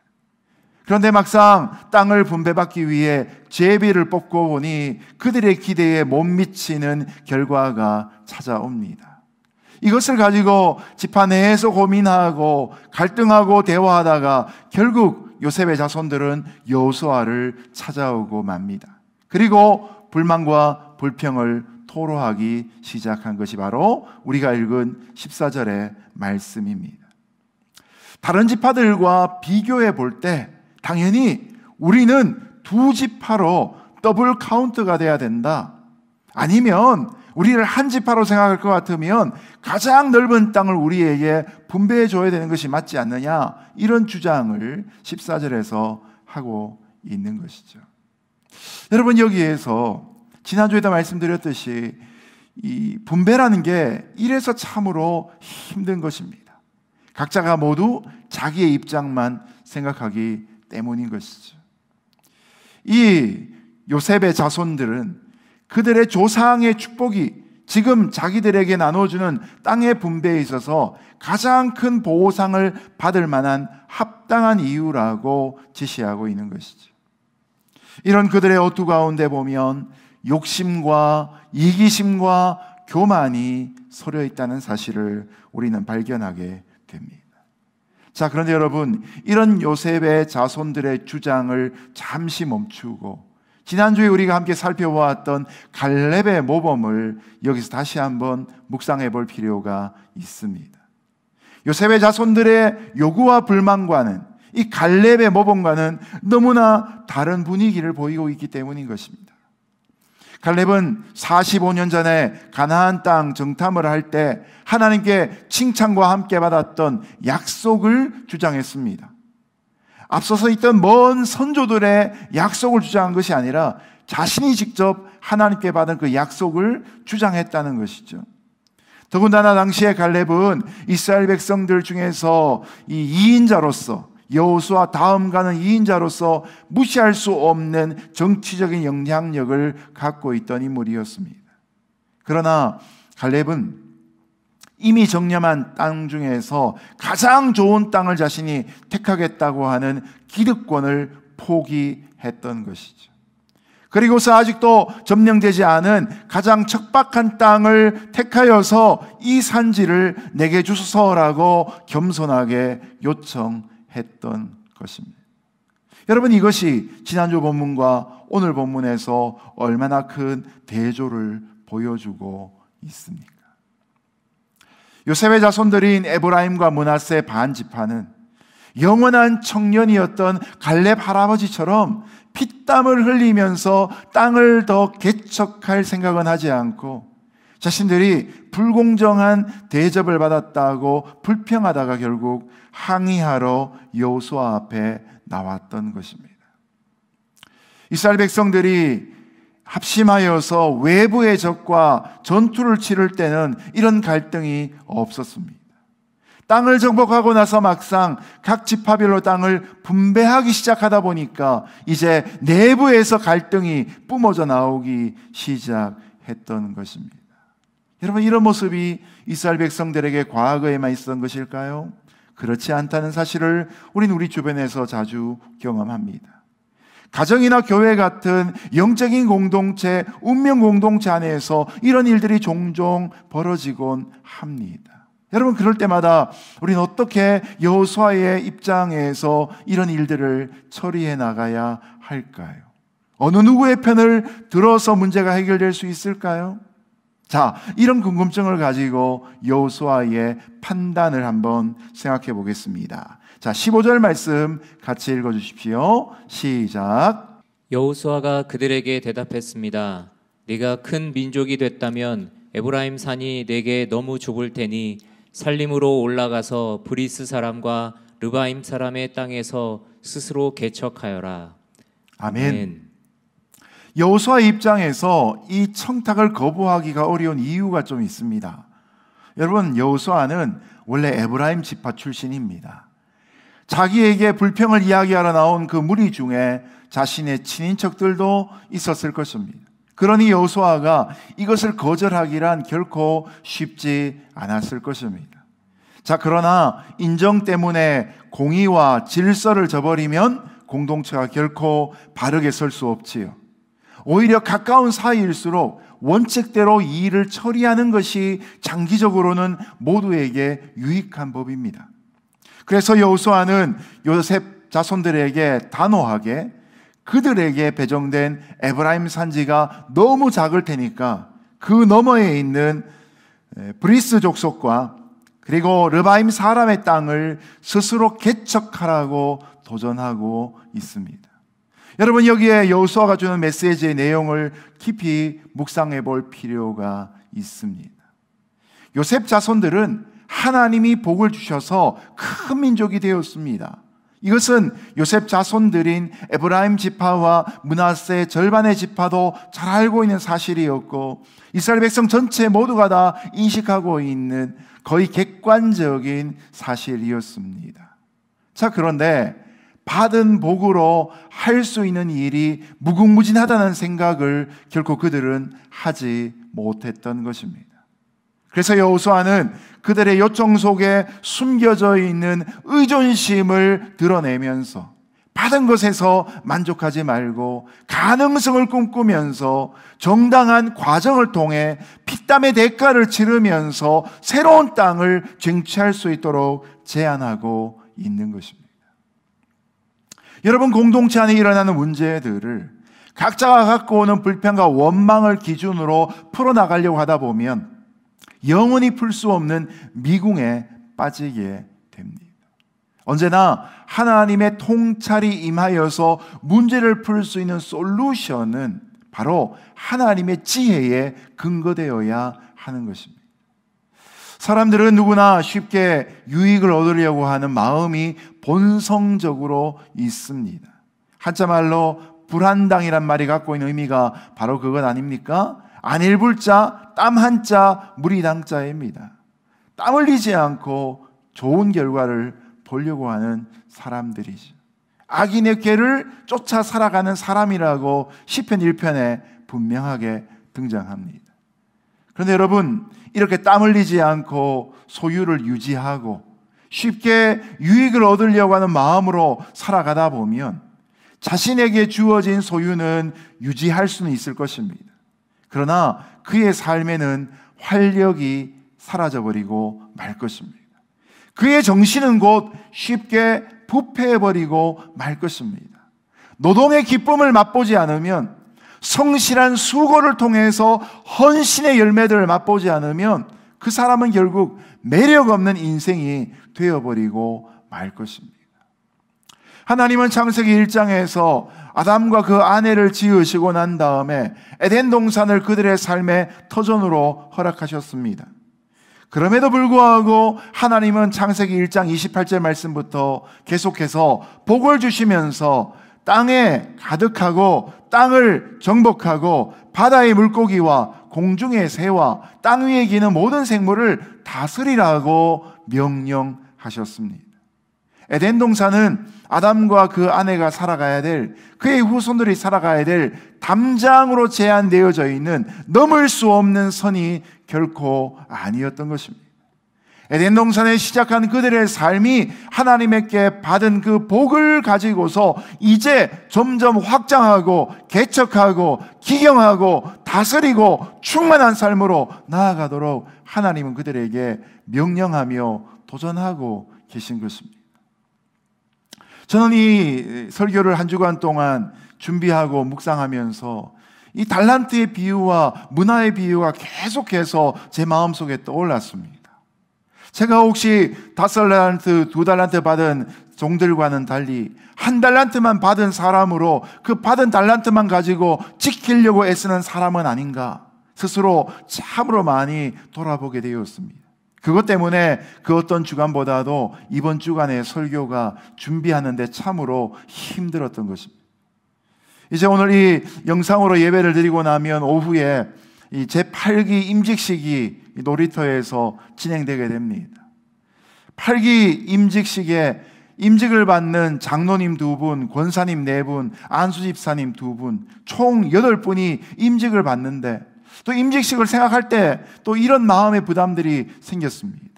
그런데 막상 땅을 분배받기 위해 제비를 뽑고 보니 그들의 기대에 못 미치는 결과가 찾아옵니다. 이것을 가지고 지파 내에서 고민하고 갈등하고 대화하다가 결국 요셉의 자손들은 여호수아를 찾아오고 맙니다. 그리고 불만과 불평을 토로하기 시작한 것이 바로 우리가 읽은 14절의 말씀입니다. 다른 지파들과 비교해 볼 때 당연히 우리는 두 지파로 더블 카운트가 돼야 된다, 아니면 우리를 한 지파로 생각할 것 같으면 가장 넓은 땅을 우리에게 분배해 줘야 되는 것이 맞지 않느냐, 이런 주장을 14절에서 하고 있는 것이죠. 여러분, 여기에서 지난주에도 말씀드렸듯이 이 분배라는 게 이래서 참으로 힘든 것입니다. 각자가 모두 자기의 입장만 생각하기 때문인 것이죠. 이 요셉의 자손들은 그들의 조상의 축복이 지금 자기들에게 나눠주는 땅의 분배에 있어서 가장 큰 보상을 받을 만한 합당한 이유라고 지시하고 있는 것이죠. 이런 그들의 어투 가운데 보면 욕심과 이기심과 교만이 서려 있다는 사실을 우리는 발견하게 됩니다. 자, 그런데 여러분, 이런 요셉의 자손들의 주장을 잠시 멈추고 지난주에 우리가 함께 살펴보았던 갈렙의 모범을 여기서 다시 한번 묵상해 볼 필요가 있습니다. 요셉의 자손들의 요구와 불만과는, 이 갈렙의 모범과는 너무나 다른 분위기를 보이고 있기 때문인 것입니다. 갈렙은 45년 전에 가나안 땅 정탐을 할 때 하나님께 칭찬과 함께 받았던 약속을 주장했습니다. 앞서서 있던 먼 선조들의 약속을 주장한 것이 아니라 자신이 직접 하나님께 받은 그 약속을 주장했다는 것이죠. 더군다나 당시에 갈렙은 이스라엘 백성들 중에서 이 2인자로서, 여호수아 다음 가는 2인자로서 무시할 수 없는 정치적인 영향력을 갖고 있던 인물이었습니다. 그러나 갈렙은 이미 정념한 땅 중에서 가장 좋은 땅을 자신이 택하겠다고 하는 기득권을 포기했던 것이죠. 그리고서 아직도 점령되지 않은 가장 척박한 땅을 택하여서 이 산지를 내게 주소서라고 겸손하게 요청했던 것입니다. 여러분, 이것이 지난주 본문과 오늘 본문에서 얼마나 큰 대조를 보여주고 있습니까? 요셉의 자손들인 에브라임과 므낫세 반지파는 영원한 청년이었던 갈렙 할아버지처럼 피땀을 흘리면서 땅을 더 개척할 생각은 하지 않고 자신들이 불공정한 대접을 받았다고 불평하다가 결국 항의하러 여호수아 앞에 나왔던 것입니다. 이스라엘 백성들이 합심하여서 외부의 적과 전투를 치를 때는 이런 갈등이 없었습니다. 땅을 정복하고 나서 막상 각 지파별로 땅을 분배하기 시작하다 보니까 이제 내부에서 갈등이 뿜어져 나오기 시작했던 것입니다. 여러분, 이런 모습이 이스라엘 백성들에게 과거에만 있었던 것일까요? 그렇지 않다는 사실을 우리는 우리 주변에서 자주 경험합니다. 가정이나 교회 같은 영적인 공동체, 운명 공동체 안에서 이런 일들이 종종 벌어지곤 합니다. 여러분, 그럴 때마다 우리는 어떻게 여호수아의 입장에서 이런 일들을 처리해 나가야 할까요? 어느 누구의 편을 들어서 문제가 해결될 수 있을까요? 자, 이런 궁금증을 가지고 여호수아의 판단을 한번 생각해 보겠습니다. 자, 15절 말씀 같이 읽어 주십시오. 시작. 여호수아가 그들에게 대답했습니다. 네가 큰 민족이 됐다면 에브라임 산이 내게 너무 좁을 테니 살림으로 올라가서 브리스 사람과 르바임 사람의 땅에서 스스로 개척하여라. 아멘. 여호수아의 입장에서 이 청탁을 거부하기가 어려운 이유가 좀 있습니다. 여러분, 여호수아는 원래 에브라임 지파 출신입니다. 자기에게 불평을 이야기하러 나온 그 무리 중에 자신의 친인척들도 있었을 것입니다. 그러니 여호수아가 이것을 거절하기란 결코 쉽지 않았을 것입니다. 자, 그러나 인정 때문에 공의와 질서를 저버리면 공동체가 결코 바르게 설 수 없지요. 오히려 가까운 사이일수록 원칙대로 이 일을 처리하는 것이 장기적으로는 모두에게 유익한 법입니다. 그래서 여호수아는 요셉 자손들에게 단호하게 그들에게 배정된 에브라임 산지가 너무 작을 테니까 그 너머에 있는 브리스 족속과 그리고 르바임 사람의 땅을 스스로 개척하라고 도전하고 있습니다. 여러분, 여기에 여호수아가 주는 메시지의 내용을 깊이 묵상해 볼 필요가 있습니다. 요셉 자손들은 하나님이 복을 주셔서 큰 민족이 되었습니다. 이것은 요셉 자손들인 에브라임 지파와 므낫세 절반의 지파도 잘 알고 있는 사실이었고 이스라엘 백성 전체 모두가 다 인식하고 있는 거의 객관적인 사실이었습니다. 자, 그런데 받은 복으로 할 수 있는 일이 무궁무진하다는 생각을 결코 그들은 하지 못했던 것입니다. 그래서 여호수아는 그들의 요청 속에 숨겨져 있는 의존심을 드러내면서 받은 것에서 만족하지 말고 가능성을 꿈꾸면서 정당한 과정을 통해 피땀의 대가를 치르면서 새로운 땅을 쟁취할 수 있도록 제안하고 있는 것입니다. 여러분, 공동체 안에 일어나는 문제들을 각자가 갖고 오는 불평과 원망을 기준으로 풀어나가려고 하다 보면 영원히 풀 수 없는 미궁에 빠지게 됩니다. 언제나 하나님의 통찰이 임하여서 문제를 풀 수 있는 솔루션은 바로 하나님의 지혜에 근거되어야 하는 것입니다. 사람들은 누구나 쉽게 유익을 얻으려고 하는 마음이 본성적으로 있습니다. 한자말로 불한당이란 말이 갖고 있는 의미가 바로 그것 아닙니까? 안 일불 자, 땀 한 자, 무리당자입니다. 땀 흘리지 않고 좋은 결과를 보려고 하는 사람들이죠. 악인의 꾀를 쫓아 살아가는 사람이라고 시편 1편에 분명하게 등장합니다. 그런데 여러분, 이렇게 땀 흘리지 않고 소유를 유지하고 쉽게 유익을 얻으려고 하는 마음으로 살아가다 보면 자신에게 주어진 소유는 유지할 수는 있을 것입니다. 그러나 그의 삶에는 활력이 사라져버리고 말 것입니다. 그의 정신은 곧 쉽게 부패해버리고 말 것입니다. 노동의 기쁨을 맛보지 않으면, 성실한 수고를 통해서 헌신의 열매들을 맛보지 않으면 그 사람은 결국 매력 없는 인생이 되어버리고 말 것입니다. 하나님은 창세기 1장에서 아담과 그 아내를 지으시고 난 다음에 에덴 동산을 그들의 삶의 터전으로 허락하셨습니다. 그럼에도 불구하고 하나님은 창세기 1장 28절 말씀부터 계속해서 복을 주시면서 땅에 가득하고 땅을 정복하고 바다의 물고기와 공중의 새와 땅 위에 기는 모든 생물을 다스리라고 명령하셨습니다. 에덴 동산은 아담과 그 아내가 살아가야 될, 그의 후손들이 살아가야 될 담장으로 제한되어져 있는 넘을 수 없는 선이 결코 아니었던 것입니다. 에덴 동산에 시작한 그들의 삶이 하나님께 받은 그 복을 가지고서 이제 점점 확장하고 개척하고 기경하고 다스리고 충만한 삶으로 나아가도록 하나님은 그들에게 명령하며 도전하고 계신 것입니다. 저는 이 설교를 한 주간 동안 준비하고 묵상하면서 이 달란트의 비유와 문화의 비유가 계속해서 제 마음속에 떠올랐습니다. 제가 혹시 5달란트, 2달란트 받은 종들과는 달리 1달란트만 받은 사람으로 그 받은 달란트만 가지고 지키려고 애쓰는 사람은 아닌가 스스로 참으로 많이 돌아보게 되었습니다. 그것 때문에 그 어떤 주간보다도 이번 주간의 설교가 준비하는데 참으로 힘들었던 것입니다. 이제 오늘 이 영상으로 예배를 드리고 나면 오후에 이 제8기 임직식이 놀이터에서 진행되게 됩니다. 8기 임직식에 임직을 받는 장로님 2분, 권사님 4분, 안수집사님 2분, 총 8분이 임직을 받는데 또 임직식을 생각할 때 또 이런 마음의 부담들이 생겼습니다.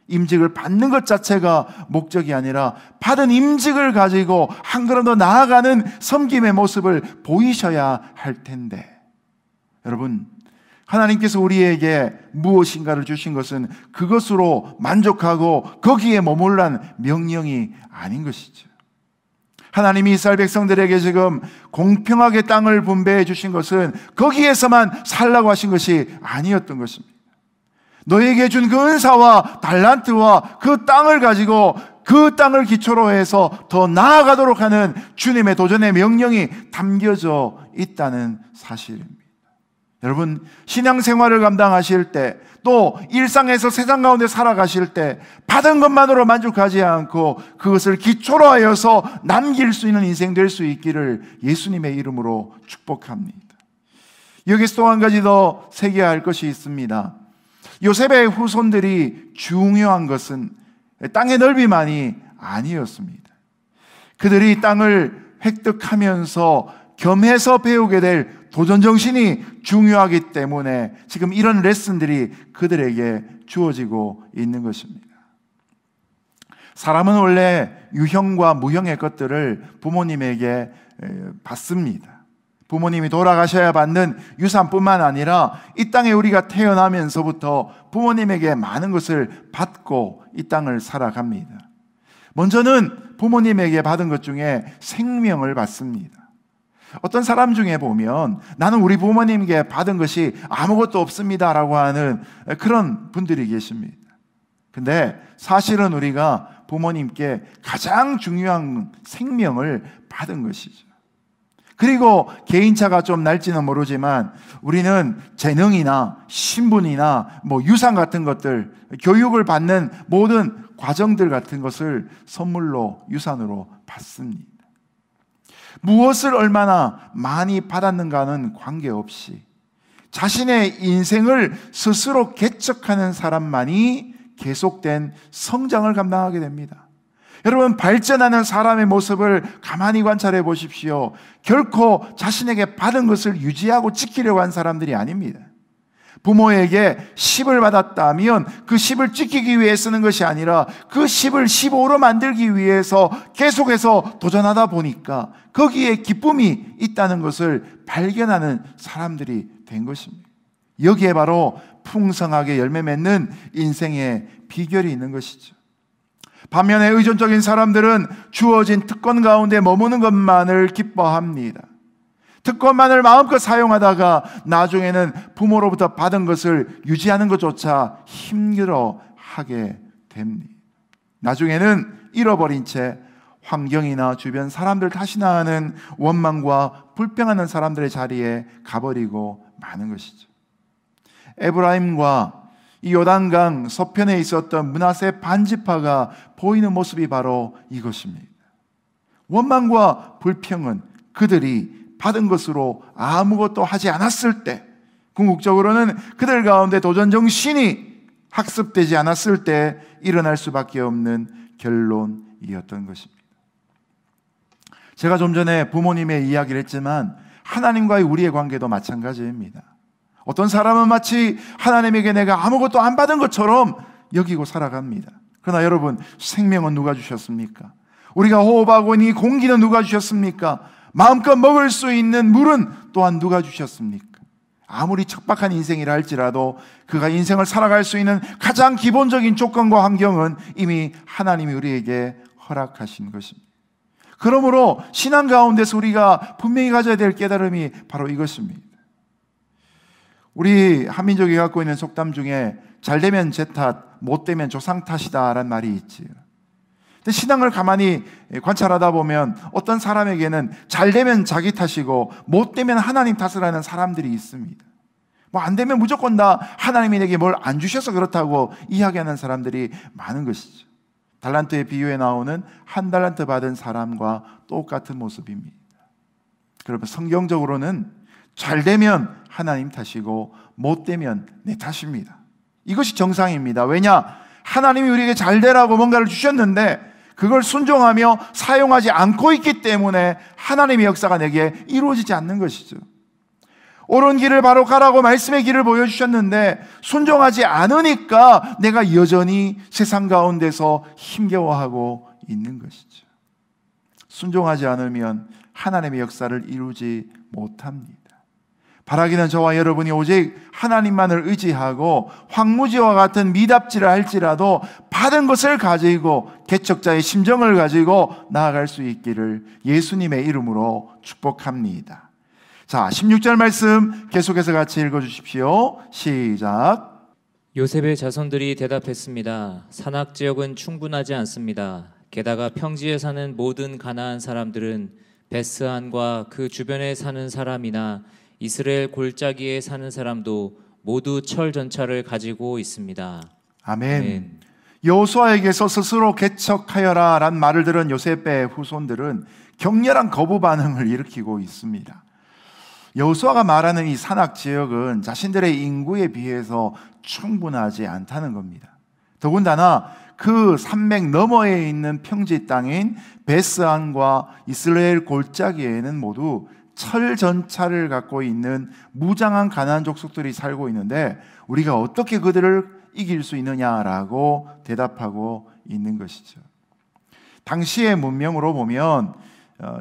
임직을 받는 것 자체가 목적이 아니라 받은 임직을 가지고 한 걸음 더 나아가는 섬김의 모습을 보이셔야 할 텐데, 여러분, 하나님께서 우리에게 무엇인가를 주신 것은 그것으로 만족하고 거기에 머물란 명령이 아닌 것이죠. 하나님이 이스라엘 백성들에게 지금 공평하게 땅을 분배해 주신 것은 거기에서만 살라고 하신 것이 아니었던 것입니다. 너에게 준 그 은사와 달란트와 그 땅을 가지고 그 땅을 기초로 해서 더 나아가도록 하는 주님의 도전의 명령이 담겨져 있다는 사실입니다. 여러분, 신앙생활을 감당하실 때, 또 일상에서 세상 가운데 살아가실 때 받은 것만으로 만족하지 않고 그것을 기초로 하여서 남길 수 있는 인생 될 수 있기를 예수님의 이름으로 축복합니다. 여기서 또 한 가지 더 새겨야 할 것이 있습니다. 요셉의 후손들이 중요한 것은 땅의 넓이만이 아니었습니다. 그들이 땅을 획득하면서 겸해서 배우게 될 도전정신이 중요하기 때문에 지금 이런 레슨들이 그들에게 주어지고 있는 것입니다. 사람은 원래 유형과 무형의 것들을 부모님에게 받습니다. 부모님이 돌아가셔야 받는 유산뿐만 아니라 이 땅에 우리가 태어나면서부터 부모님에게 많은 것을 받고 이 땅을 살아갑니다. 먼저는 부모님에게 받은 것 중에 생명을 받습니다. 어떤 사람 중에 보면 나는 우리 부모님께 받은 것이 아무것도 없습니다 라고 하는 그런 분들이 계십니다. 근데 사실은 우리가 부모님께 가장 중요한 생명을 받은 것이죠. 그리고 개인차가 좀 날지는 모르지만 우리는 재능이나 신분이나 유산 같은 것들, 교육을 받는 모든 과정들 같은 것을 선물로, 유산으로 받습니다. 무엇을 얼마나 많이 받았는가는 관계없이 자신의 인생을 스스로 개척하는 사람만이 계속된 성장을 감당하게 됩니다. 여러분, 발전하는 사람의 모습을 가만히 관찰해 보십시오. 결코 자신에게 받은 것을 유지하고 지키려고 한 사람들이 아닙니다. 부모에게 10을 받았다면 그 10을 지키기 위해 쓰는 것이 아니라 그 10을 15로 만들기 위해서 계속해서 도전하다 보니까 거기에 기쁨이 있다는 것을 발견하는 사람들이 된 것입니다. 여기에 바로 풍성하게 열매 맺는 인생의 비결이 있는 것이죠. 반면에 의존적인 사람들은 주어진 특권 가운데 머무는 것만을 기뻐합니다. 특권만을 마음껏 사용하다가 나중에는 부모로부터 받은 것을 유지하는 것조차 힘들어하게 됩니다. 나중에는 잃어버린 채 환경이나 주변 사람들 탓이나 하는 원망과 불평하는 사람들의 자리에 가버리고 마는 것이죠. 에브라임과 이 요단강 서편에 있었던 므낫세 반지파가 보이는 모습이 바로 이것입니다. 원망과 불평은 그들이 받은 것으로 아무것도 하지 않았을 때, 궁극적으로는 그들 가운데 도전 정신이 학습되지 않았을 때 일어날 수밖에 없는 결론이었던 것입니다. 제가 좀 전에 부모님의 이야기를 했지만 하나님과의 우리의 관계도 마찬가지입니다. 어떤 사람은 마치 하나님에게 내가 아무것도 안 받은 것처럼 여기고 살아갑니다. 그러나 여러분, 생명은 누가 주셨습니까? 우리가 호흡하고 있는 이 공기는 누가 주셨습니까? 마음껏 먹을 수 있는 물은 또한 누가 주셨습니까? 아무리 척박한 인생이라 할지라도 그가 인생을 살아갈 수 있는 가장 기본적인 조건과 환경은 이미 하나님이 우리에게 허락하신 것입니다. 그러므로 신앙 가운데서 우리가 분명히 가져야 될 깨달음이 바로 이것입니다. 우리 한민족이 갖고 있는 속담 중에 잘 되면 제 탓, 못 되면 조상 탓이다라는 말이 있지요. 근데 신앙을 가만히 관찰하다 보면 어떤 사람에게는 잘 되면 자기 탓이고 못 되면 하나님 탓을 하는 사람들이 있습니다. 뭐 안 되면 무조건 다 하나님이 내게 뭘 안 주셔서 그렇다고 이야기하는 사람들이 많은 것이죠. 달란트의 비유에 나오는 한 달란트 받은 사람과 똑같은 모습입니다. 그러면 성경적으로는 잘 되면 하나님 탓이고 못 되면 내 탓입니다. 이것이 정상입니다. 왜냐? 하나님이 우리에게 잘 되라고 뭔가를 주셨는데 그걸 순종하며 사용하지 않고 있기 때문에 하나님의 역사가 내게 이루어지지 않는 것이죠. 옳은 길을 바로 가라고 말씀의 길을 보여주셨는데 순종하지 않으니까 내가 여전히 세상 가운데서 힘겨워하고 있는 것이죠. 순종하지 않으면 하나님의 역사를 이루지 못합니다. 바라기는 저와 여러분이 오직 하나님만을 의지하고 황무지와 같은 미답지를 할지라도 받은 것을 가지고 개척자의 심정을 가지고 나아갈 수 있기를 예수님의 이름으로 축복합니다. 자, 16절 말씀 계속해서 같이 읽어주십시오. 시작. 요셉의 자손들이 대답했습니다. 산악 지역은 충분하지 않습니다. 게다가 평지에 사는 모든 가나안 사람들은 베스안과 그 주변에 사는 사람이나 이스라엘 골짜기에 사는 사람도 모두 철 전차를 가지고 있습니다. 아멘. 여호수아에게서 스스로 개척하여라 라는 말을 들은 요셉의 후손들은 격렬한 거부 반응을 일으키고 있습니다. 여호수아가 말하는 이 산악 지역은 자신들의 인구에 비해서 충분하지 않다는 겁니다. 더군다나 그 산맥 너머에 있는 평지 땅인 베스안과 이스라엘 골짜기에는 모두 철 전차를 갖고 있는 무장한 가나안 족속들이 살고 있는데 우리가 어떻게 그들을 이길 수 있느냐라고 대답하고 있는 것이죠. 당시의 문명으로 보면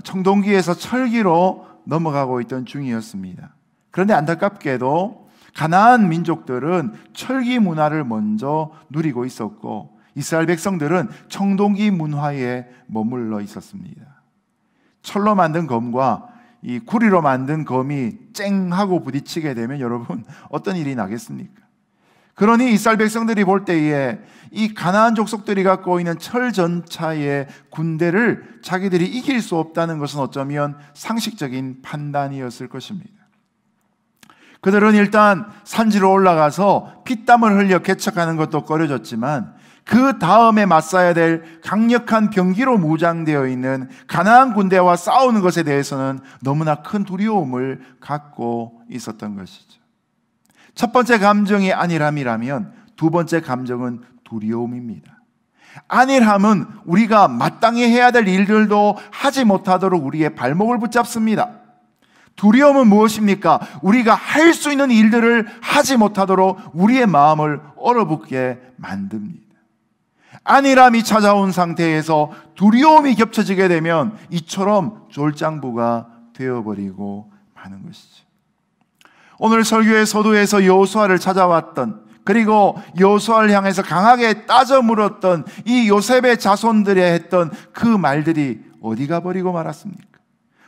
청동기에서 철기로 넘어가고 있던 중이었습니다. 그런데 안타깝게도 가나안 민족들은 철기 문화를 먼저 누리고 있었고 이스라엘 백성들은 청동기 문화에 머물러 있었습니다. 철로 만든 검과 이 구리로 만든 검이 쨍 하고 부딪히게 되면 여러분 어떤 일이 나겠습니까? 그러니 이스라엘 백성들이 볼 때에 이 가나안 족속들이 갖고 있는 철 전차의 군대를 자기들이 이길 수 없다는 것은 어쩌면 상식적인 판단이었을 것입니다. 그들은 일단 산지로 올라가서 피땀을 흘려 개척하는 것도 꺼려졌지만 그 다음에 맞서야 될 강력한 병기로 무장되어 있는 가나안 군대와 싸우는 것에 대해서는 너무나 큰 두려움을 갖고 있었던 것이죠. 첫 번째 감정이 안일함이라면 두 번째 감정은 두려움입니다. 안일함은 우리가 마땅히 해야 될 일들도 하지 못하도록 우리의 발목을 붙잡습니다. 두려움은 무엇입니까? 우리가 할 수 있는 일들을 하지 못하도록 우리의 마음을 얼어붙게 만듭니다. 안일함이 찾아온 상태에서 두려움이 겹쳐지게 되면 이처럼 졸장부가 되어버리고 마는 것이죠. 오늘 설교의 서두에서 여호수아를 찾아왔던, 그리고 여호수아를 향해서 강하게 따져 물었던 이 요셉의 자손들이 했던 그 말들이 어디 가버리고 말았습니까?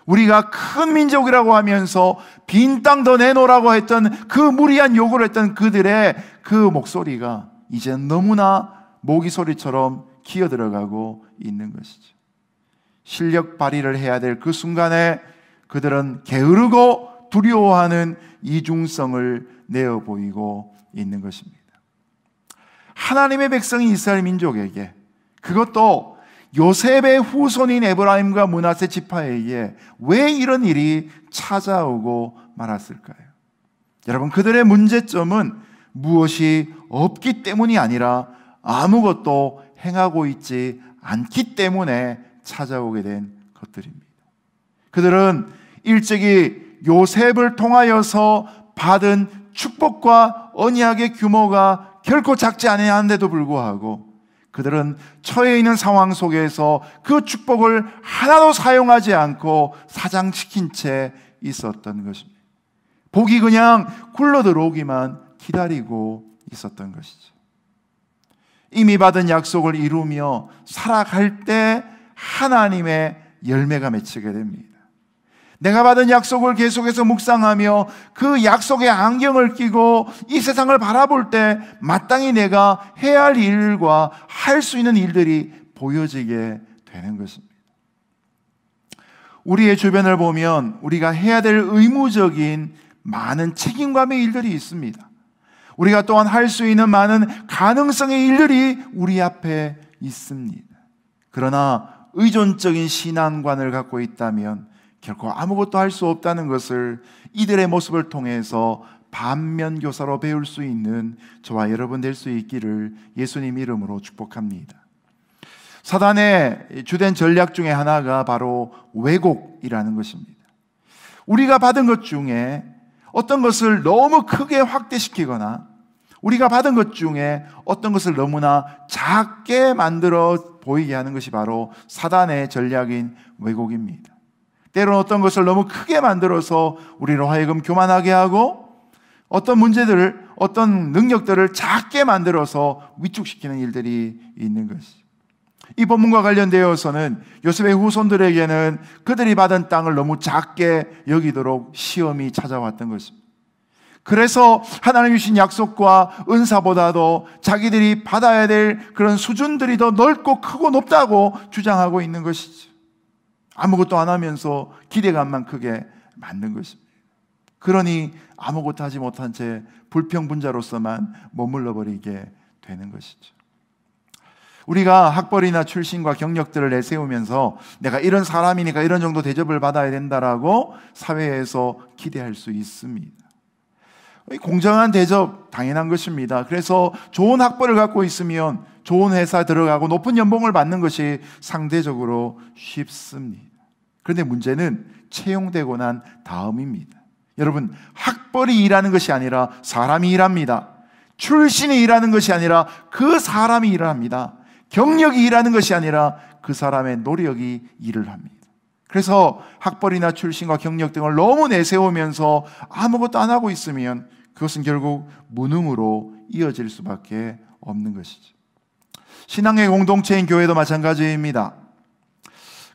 우리가 큰 민족이라고 하면서 빈 땅 더 내놓으라고 했던 그 무리한 요구를 했던 그들의 그 목소리가 이제 너무나 모기 소리처럼 기어들어가고 있는 것이죠. 실력 발휘를 해야 될 그 순간에 그들은 게으르고 두려워하는 이중성을 내어 보이고 있는 것입니다. 하나님의 백성이 이스라엘 민족에게, 그것도 요셉의 후손인 에브라임과 므낫세 지파에게 왜 이런 일이 찾아오고 말았을까요? 여러분, 그들의 문제점은 무엇이 없기 때문이 아니라 아무것도 행하고 있지 않기 때문에 찾아오게 된 것들입니다. 그들은 일찍이 요셉을 통하여서 받은 축복과 언약의 규모가 결코 작지 아니한데도 불구하고 그들은 처해 있는 상황 속에서 그 축복을 하나도 사용하지 않고 사장시킨 채 있었던 것입니다. 복이 그냥 굴러 들어오기만 기다리고 있었던 것이죠. 이미 받은 약속을 이루며 살아갈 때 하나님의 열매가 맺히게 됩니다. 내가 받은 약속을 계속해서 묵상하며 그 약속의 안경을 끼고 이 세상을 바라볼 때 마땅히 내가 해야 할 일과 할 수 있는 일들이 보여지게 되는 것입니다. 우리의 주변을 보면 우리가 해야 될 의무적인 많은 책임감의 일들이 있습니다. 우리가 또한 할 수 있는 많은 가능성의 일들이 우리 앞에 있습니다. 그러나 의존적인 신앙관을 갖고 있다면 결코 아무것도 할 수 없다는 것을 이들의 모습을 통해서 반면교사로 배울 수 있는 저와 여러분 될 수 있기를 예수님 이름으로 축복합니다. 사단의 주된 전략 중에 하나가 바로 왜곡이라는 것입니다. 우리가 받은 것 중에 어떤 것을 너무 크게 확대시키거나 우리가 받은 것 중에 어떤 것을 너무나 작게 만들어 보이게 하는 것이 바로 사단의 전략인 왜곡입니다. 때로는 어떤 것을 너무 크게 만들어서 우리로 하여금 교만하게 하고 어떤 문제들을, 어떤 능력들을 작게 만들어서 위축시키는 일들이 있는 것이죠. 이 본문과 관련되어서는 요셉의 후손들에게는 그들이 받은 땅을 너무 작게 여기도록 시험이 찾아왔던 것입니다. 그래서 하나님 주신 약속과 은사보다도 자기들이 받아야 될 그런 수준들이 더 넓고 크고 높다고 주장하고 있는 것이죠. 아무것도 안 하면서 기대감만 크게 만든 것입니다. 그러니 아무것도 하지 못한 채 불평분자로서만 머물러 버리게 되는 것이죠. 우리가 학벌이나 출신과 경력들을 내세우면서 내가 이런 사람이니까 이런 정도 대접을 받아야 된다라고 사회에서 기대할 수 있습니다. 공정한 대접 당연한 것입니다. 그래서 좋은 학벌을 갖고 있으면 좋은 회사 들어가고 높은 연봉을 받는 것이 상대적으로 쉽습니다. 그런데 문제는 채용되고 난 다음입니다. 여러분, 학벌이 일하는 것이 아니라 사람이 일합니다. 출신이 일하는 것이 아니라 그 사람이 일을 합니다. 경력이 일하는 것이 아니라 그 사람의 노력이 일을 합니다. 그래서 학벌이나 출신과 경력 등을 너무 내세우면서 아무것도 안 하고 있으면 그것은 결국 무능으로 이어질 수밖에 없는 것이죠. 신앙의 공동체인 교회도 마찬가지입니다.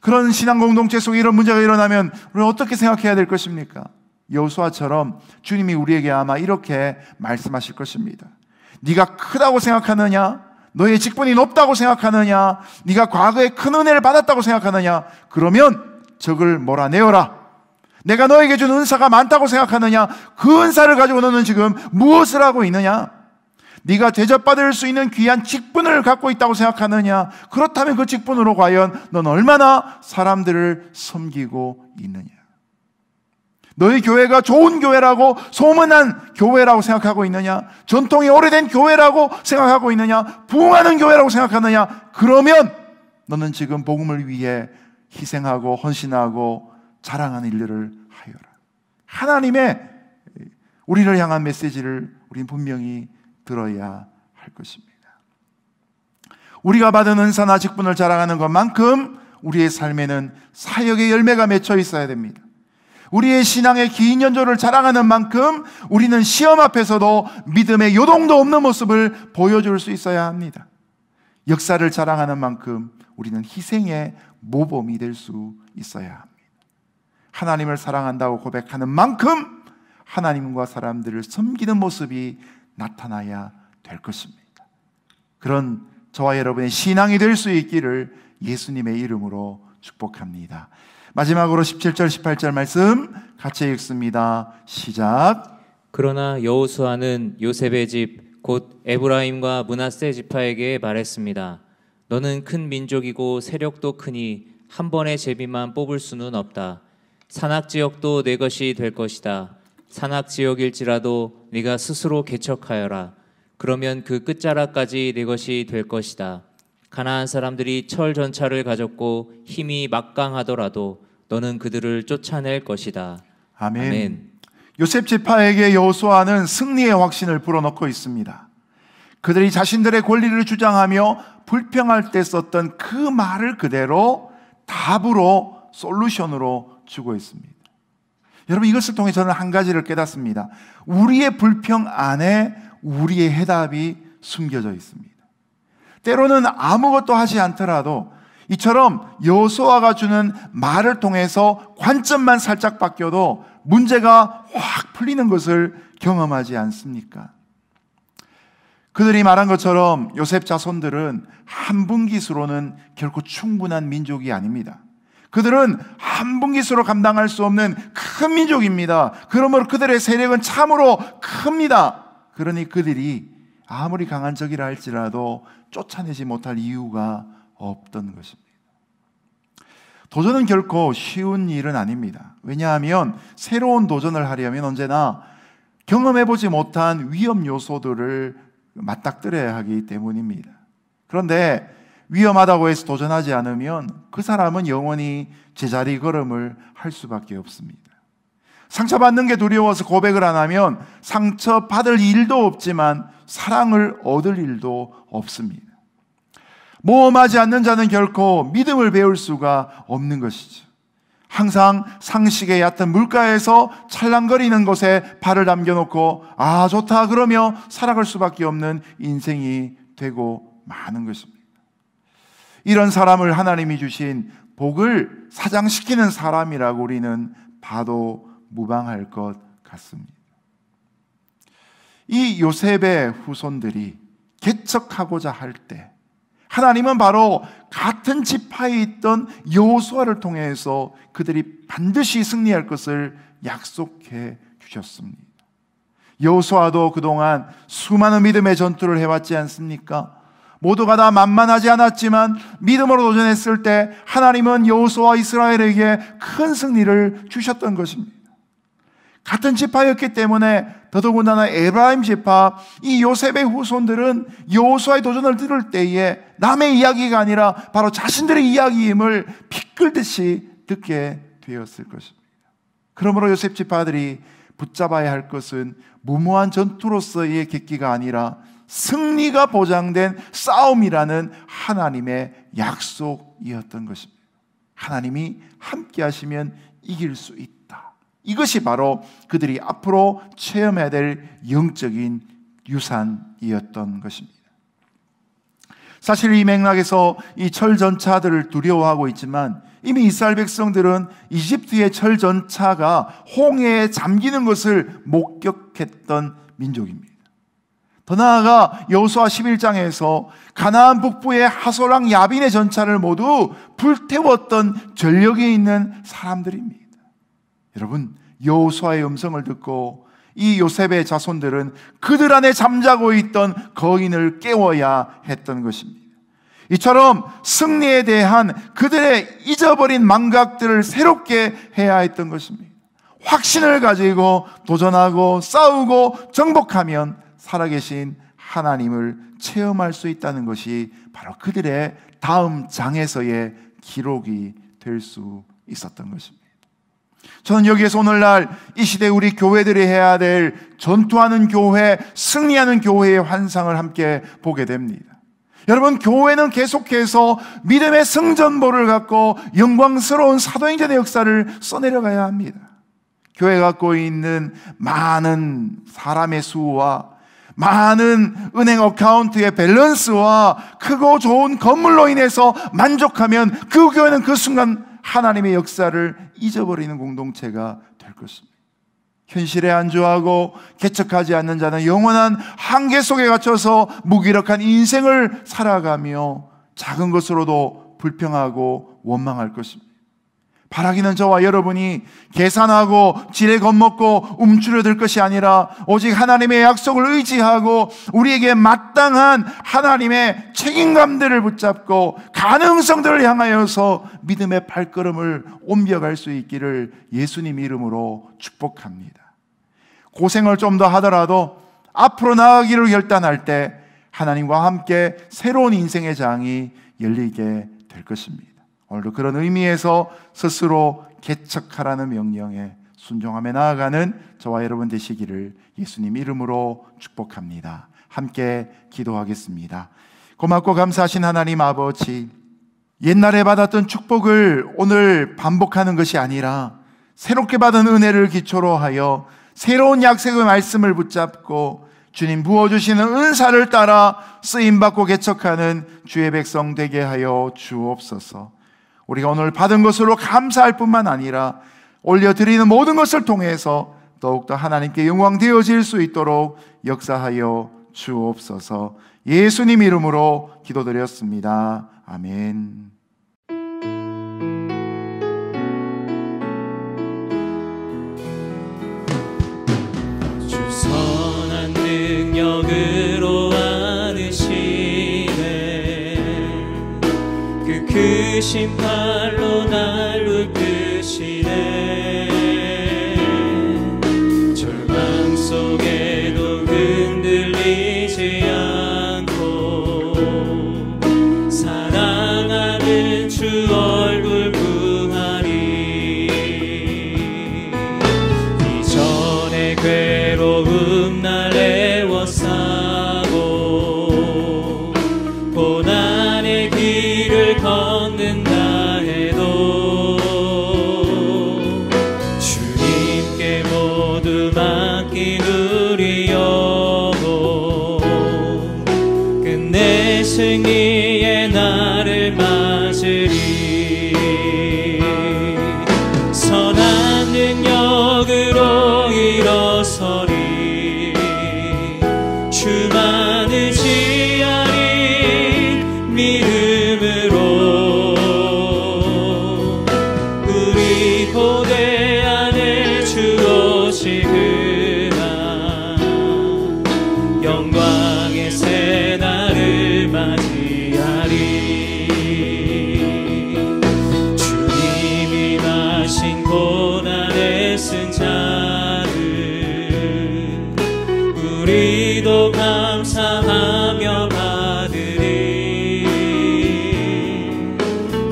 그런 신앙 공동체 속에 이런 문제가 일어나면 우리는 어떻게 생각해야 될 것입니까? 여호수아처럼 주님이 우리에게 아마 이렇게 말씀하실 것입니다. 네가 크다고 생각하느냐? 너의 직분이 높다고 생각하느냐? 네가 과거에 큰 은혜를 받았다고 생각하느냐? 그러면 적을 몰아내어라. 내가 너에게 준 은사가 많다고 생각하느냐? 그 은사를 가지고 너는 지금 무엇을 하고 있느냐? 네가 대접받을 수 있는 귀한 직분을 갖고 있다고 생각하느냐? 그렇다면 그 직분으로 과연 넌 얼마나 사람들을 섬기고 있느냐? 너희 교회가 좋은 교회라고 소문난 교회라고 생각하고 있느냐? 전통이 오래된 교회라고 생각하고 있느냐? 부흥하는 교회라고 생각하느냐? 그러면 너는 지금 복음을 위해 희생하고 헌신하고 자랑하는 일들을 하여라. 하나님의 우리를 향한 메시지를 우리는 분명히 들어야 할 것입니다. 우리가 받은 은사나 직분을 자랑하는 것만큼 우리의 삶에는 사역의 열매가 맺혀 있어야 됩니다. 우리의 신앙의 긴 연조를 자랑하는 만큼 우리는 시험 앞에서도 믿음의 요동도 없는 모습을 보여줄 수 있어야 합니다. 역사를 자랑하는 만큼 우리는 희생의 모범이 될 수 있어야 합니다. 하나님을 사랑한다고 고백하는 만큼 하나님과 사람들을 섬기는 모습이 나타나야 될 것입니다. 그런 저와 여러분의 신앙이 될 수 있기를 예수님의 이름으로 축복합니다. 마지막으로 17절 18절 말씀 같이 읽습니다. 시작. 그러나 여호수아는 요셉의 집 곧 에브라임과 므낫세 지파에게 말했습니다. 너는 큰 민족이고 세력도 크니 한 번의 제비만 뽑을 수는 없다. 산악지역도 내 것이 될 것이다. 산악지역일지라도 네가 스스로 개척하여라. 그러면 그 끝자락까지 내 것이 될 것이다. 가나안 사람들이 철 전차를 가졌고 힘이 막강하더라도 너는 그들을 쫓아낼 것이다. 아멘. 아멘. 요셉 지파에게 여호수아는 승리의 확신을 불어넣고 있습니다. 그들이 자신들의 권리를 주장하며 불평할 때 썼던 그 말을 그대로 답으로, 솔루션으로 주고 있습니다. 여러분, 이것을 통해 저는 한 가지를 깨닫습니다. 우리의 불평 안에 우리의 해답이 숨겨져 있습니다. 때로는 아무것도 하지 않더라도 이처럼 여호수아가 주는 말을 통해서 관점만 살짝 바뀌어도 문제가 확 풀리는 것을 경험하지 않습니까? 그들이 말한 것처럼 요셉 자손들은 한 분깃으로는 결코 충분한 민족이 아닙니다. 그들은 한 분깃으로 감당할 수 없는 큰 민족입니다. 그러므로 그들의 세력은 참으로 큽니다. 그러니 그들이 아무리 강한 적이라 할지라도 쫓아내지 못할 이유가 없던 것입니다. 도전은 결코 쉬운 일은 아닙니다. 왜냐하면 새로운 도전을 하려면 언제나 경험해보지 못한 위험 요소들을 맞닥뜨려야 하기 때문입니다. 그런데 위험하다고 해서 도전하지 않으면 그 사람은 영원히 제자리 걸음을 할 수밖에 없습니다. 상처받는 게 두려워서 고백을 안 하면 상처받을 일도 없지만 사랑을 얻을 일도 없습니다. 모험하지 않는 자는 결코 믿음을 배울 수가 없는 것이죠. 항상 상식의 얕은 물가에서 찰랑거리는 것에 발을 남겨놓고 아 좋다 그러며 살아갈 수밖에 없는 인생이 되고 마는 것입니다. 이런 사람을 하나님이 주신 복을 사장시키는 사람이라고 우리는 봐도 무방할 것 같습니다. 이 요셉의 후손들이 개척하고자 할 때 하나님은 바로 같은 지파에 있던 여호수아를 통해서 그들이 반드시 승리할 것을 약속해 주셨습니다. 여호수아도 그동안 수많은 믿음의 전투를 해왔지 않습니까? 모두가 다 만만하지 않았지만 믿음으로 도전했을 때 하나님은 여호수아와 이스라엘에게 큰 승리를 주셨던 것입니다. 같은 지파였기 때문에 더더군다나 에브라임 지파, 이 요셉의 후손들은 여호수아의 도전을 들을 때에 남의 이야기가 아니라 바로 자신들의 이야기임을 피 끓듯이 듣게 되었을 것입니다. 그러므로 요셉 지파들이 붙잡아야 할 것은 무모한 전투로서의 객기가 아니라 승리가 보장된 싸움이라는 하나님의 약속이었던 것입니다. 하나님이 함께 하시면 이길 수 있다. 이것이 바로 그들이 앞으로 체험해야 될 영적인 유산이었던 것입니다. 사실 이 맥락에서 이 철전차들을 두려워하고 있지만 이미 이스라엘 백성들은 이집트의 철전차가 홍해에 잠기는 것을 목격했던 민족입니다. 더 나아가 여호수아 11장에서 가나안 북부의 하솔랑 야빈의 전차를 모두 불태웠던 전력이 있는 사람들입니다. 여러분, 여호수아의 음성을 듣고 이 요셉의 자손들은 그들 안에 잠자고 있던 거인을 깨워야 했던 것입니다. 이처럼 승리에 대한 그들의 잊어버린 망각들을 새롭게 해야 했던 것입니다. 확신을 가지고 도전하고 싸우고 정복하면 살아계신 하나님을 체험할 수 있다는 것이 바로 그들의 다음 장에서의 기록이 될 수 있었던 것입니다. 저는 여기에서 오늘날 이 시대 우리 교회들이 해야 될 전투하는 교회, 승리하는 교회의 환상을 함께 보게 됩니다. 여러분, 교회는 계속해서 믿음의 승전보를 갖고 영광스러운 사도행전의 역사를 써내려가야 합니다. 교회가 갖고 있는 많은 사람의 수와 많은 은행 어카운트의 밸런스와 크고 좋은 건물로 인해서 만족하면 그 교회는 그 순간 하나님의 역사를 잊어버리는 공동체가 될 것입니다. 현실에 안주하고 개척하지 않는 자는 영원한 한계 속에 갇혀서 무기력한 인생을 살아가며 작은 것으로도 불평하고 원망할 것입니다. 바라기는 저와 여러분이 계산하고 지레 겁먹고 움츠러들 것이 아니라 오직 하나님의 약속을 의지하고 우리에게 마땅한 하나님의 책임감들을 붙잡고 가능성들을 향하여서 믿음의 발걸음을 옮겨갈 수 있기를 예수님 이름으로 축복합니다. 고생을 좀 더 하더라도 앞으로 나아가기를 결단할 때 하나님과 함께 새로운 인생의 장이 열리게 될 것입니다. 오늘도 그런 의미에서 스스로 개척하라는 명령에 순종하며 나아가는 저와 여러분 되시기를 예수님 이름으로 축복합니다. 함께 기도하겠습니다. 고맙고 감사하신 하나님 아버지, 옛날에 받았던 축복을 오늘 반복하는 것이 아니라 새롭게 받은 은혜를 기초로 하여 새로운 약속의 말씀을 붙잡고 주님 부어주시는 은사를 따라 쓰임받고 개척하는 주의 백성 되게 하여 주옵소서. 우리가 오늘 받은 것으로 감사할 뿐만 아니라 올려드리는 모든 것을 통해서 더욱더 하나님께 영광 되어질 수 있도록 역사하여 주옵소서. 예수님 이름으로 기도드렸습니다. 아멘. 주 선한 능력으로 안으시네. 그 크신 팔로 날 이끄시네. 절망 속에도 흔들리지 않고 사랑하는 주 얼굴 구하리. 이전의 괴로움 날 애워싸고 고난의 길을 걷는다 해도 주님께 모두 맡긴 우리 영혼 끝내 승리의 날을 맞으리. 선한 능력으로 일어서리. 주만 의지하리. 믿음으로 우리 고대 안에 주 오시구나. 영광의 새 날을 맞이하리. 주님이 마신 고난의 쓴 자를 우리도 감사하며 받으리.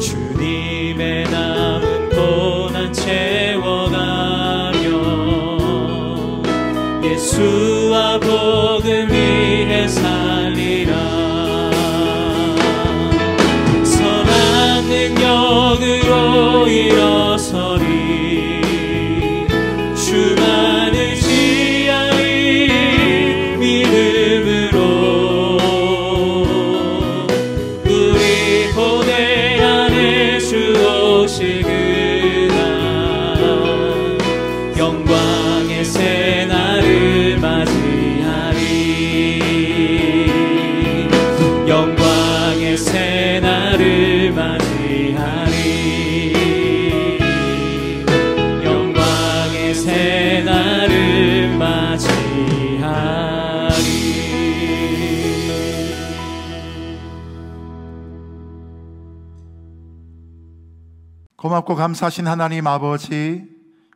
주님의 남은 고난 채워가며 예수와 복음 위해 살리라. 선한 능력으로 일어서리. 주만 의지하리. 믿음으로 우리 고대 안에 주 오시구나. 영광의 새 날을 맞이하리. 영광의 새 날을 맞이하리. 영광의 새 날을 맞이하리. 고맙고 감사하신 하나님 아버지,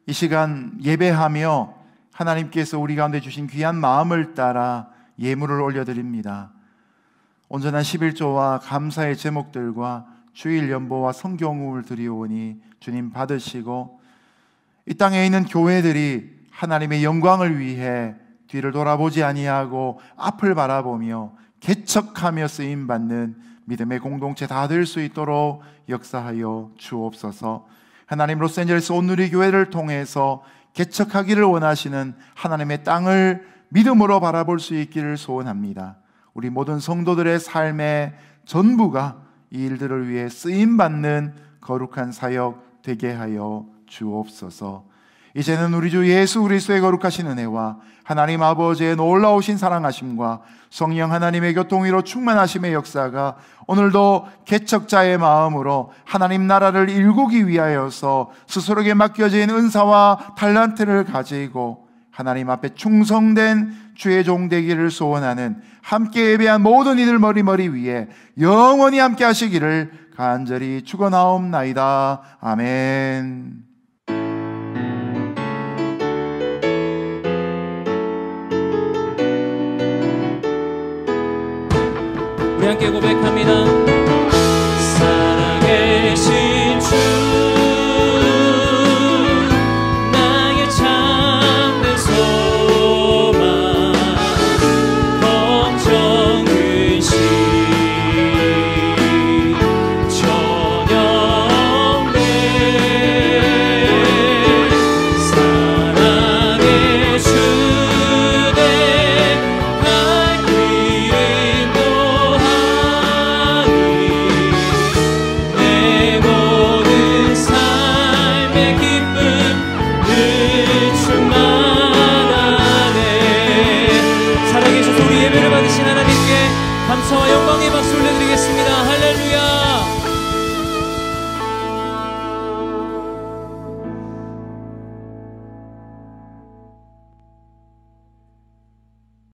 이 시간 예배하며 하나님께서 우리 가운데 주신 귀한 마음을 따라 예물을 올려드립니다. 온전한 11조와 감사의 제목들과 주일 연보와 성경음을 드리오니 주님 받으시고, 이 땅에 있는 교회들이 하나님의 영광을 위해 뒤를 돌아보지 아니하고 앞을 바라보며 개척하며 쓰임받는 믿음의 공동체 다 될 수 있도록 역사하여 주옵소서. 하나님, 로스앤젤레스 온누리 교회를 통해서 개척하기를 원하시는 하나님의 땅을 믿음으로 바라볼 수 있기를 소원합니다. 우리 모든 성도들의 삶의 전부가 이 일들을 위해 쓰임받는 거룩한 사역 되게 하여 주옵소서. 이제는 우리 주 예수 그리스도의 거룩하신 은혜와 하나님 아버지의 놀라우신 사랑하심과 성령 하나님의 교통위로 충만하심의 역사가 오늘도 개척자의 마음으로 하나님 나라를 일구기 위하여서 스스로에게 맡겨진 은사와 달란트를 가지고 하나님 앞에 충성된 주의 종 되기를 소원하는 함께 예배한 모든 이들 머리 위에 영원히 함께 하시기를 간절히 축원하옵나이다. 아멘. 우리 함께 고백합니다. 살아계신 주 나의 참된 소망 걱정 근심 전혀 없네. 사랑의 주내 갈 길도 내 모든 삶의 기쁨 늘 충만하네. 살아계셔서 우리 예배를 받으신 하나님께 감사와 영광의 박수 올려드리겠습니다.